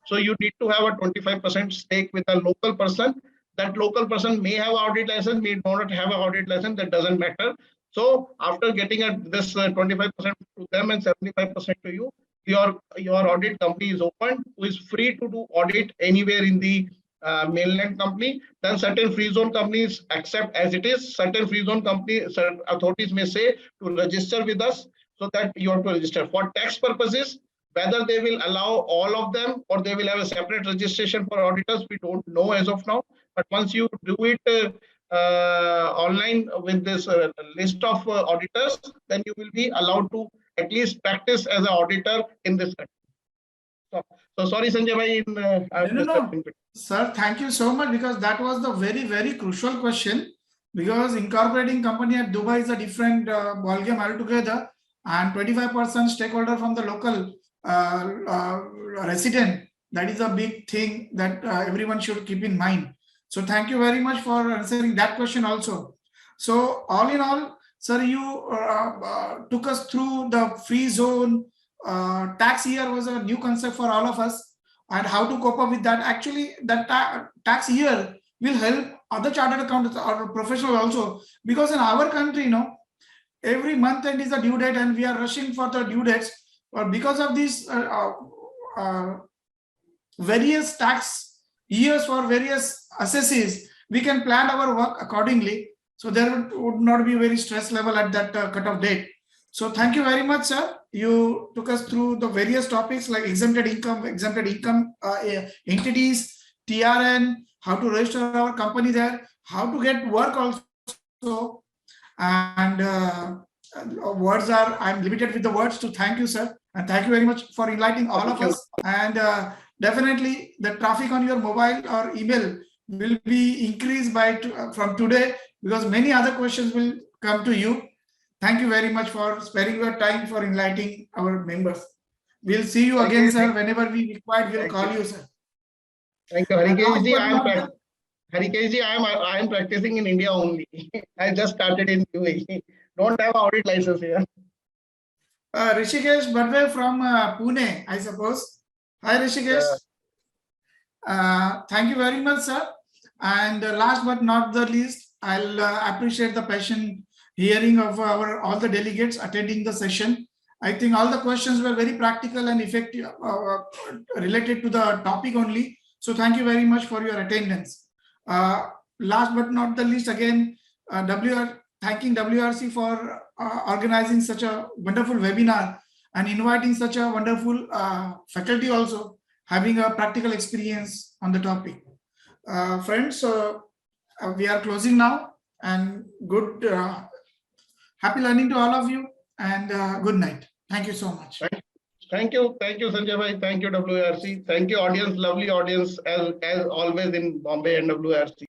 Speaker 1: So you need to have a 25% stake with a local person. That local person may have an audit license, may not have an audit license, that doesn't matter. So after getting this 25% to them and 75% to you, your audit company is open, who is free to do audit anywhere in the mainland company. Then certain free zone companies accept as it is. Certain free zone companies, certain authorities may say to register with us, so that you have to register. For tax purposes, whether they will allow all of them or they will have a separate registration for auditors, we don't know as of now. But once you do it online with this list of auditors, then you will be allowed to at least practice as an auditor in this country. So sorry, Sanjay bhai.
Speaker 2: No. Sir, thank you so much, because that was the very, very crucial question. Because incorporating company at Dubai is a different ballgame altogether, and 25% stakeholder from the local resident, that is a big thing that everyone should keep in mind. So thank you very much for answering that question also. So all in all, sir, you took us through the free zone. Tax year was a new concept for all of us, and how to cope up with that. Actually, that tax year will help other chartered accountants or professionals also, because in our country, every month end is a due date, and we are rushing for the due dates. But because of these various tax years for various assessees, we can plan our work accordingly. So there would not be very stress level at that cutoff date. So thank you very much, sir. You took us through the various topics like exempted income entities, TRN, how to register our company there, how to get work also. And I'm limited with the words to thank you, sir. And thank you very much for enlightening all of us. And definitely the traffic on your mobile or email will be increased from today, because many other questions will come to you. Thank you very much for sparing your time for enlightening our members. We'll see you again, sir. Whenever we require, we'll call you, sir.
Speaker 1: Thank you, Harikishan. Harikishan, I am practicing in India only. I just started in UAE. Don't have audit license here.
Speaker 2: Rishikesh Badwe from Pune, I suppose. Hi, Rishikesh. Thank you very much, sir. And last but not the least, I'll appreciate the passion hearing of all the delegates attending the session. I think all the questions were very practical and effective, related to the topic only. So thank you very much for your attendance. Last but not the least, again, thanking WRC for organizing such a wonderful webinar and inviting such a wonderful faculty also, having a practical experience on the topic. Friends, we are closing now, and good happy learning to all of you, and good night. Thank you so much.
Speaker 1: Thank you, Sanjay bhai. Thank you, WRC. Thank you, audience, lovely audience, as always in Bombay and WRC.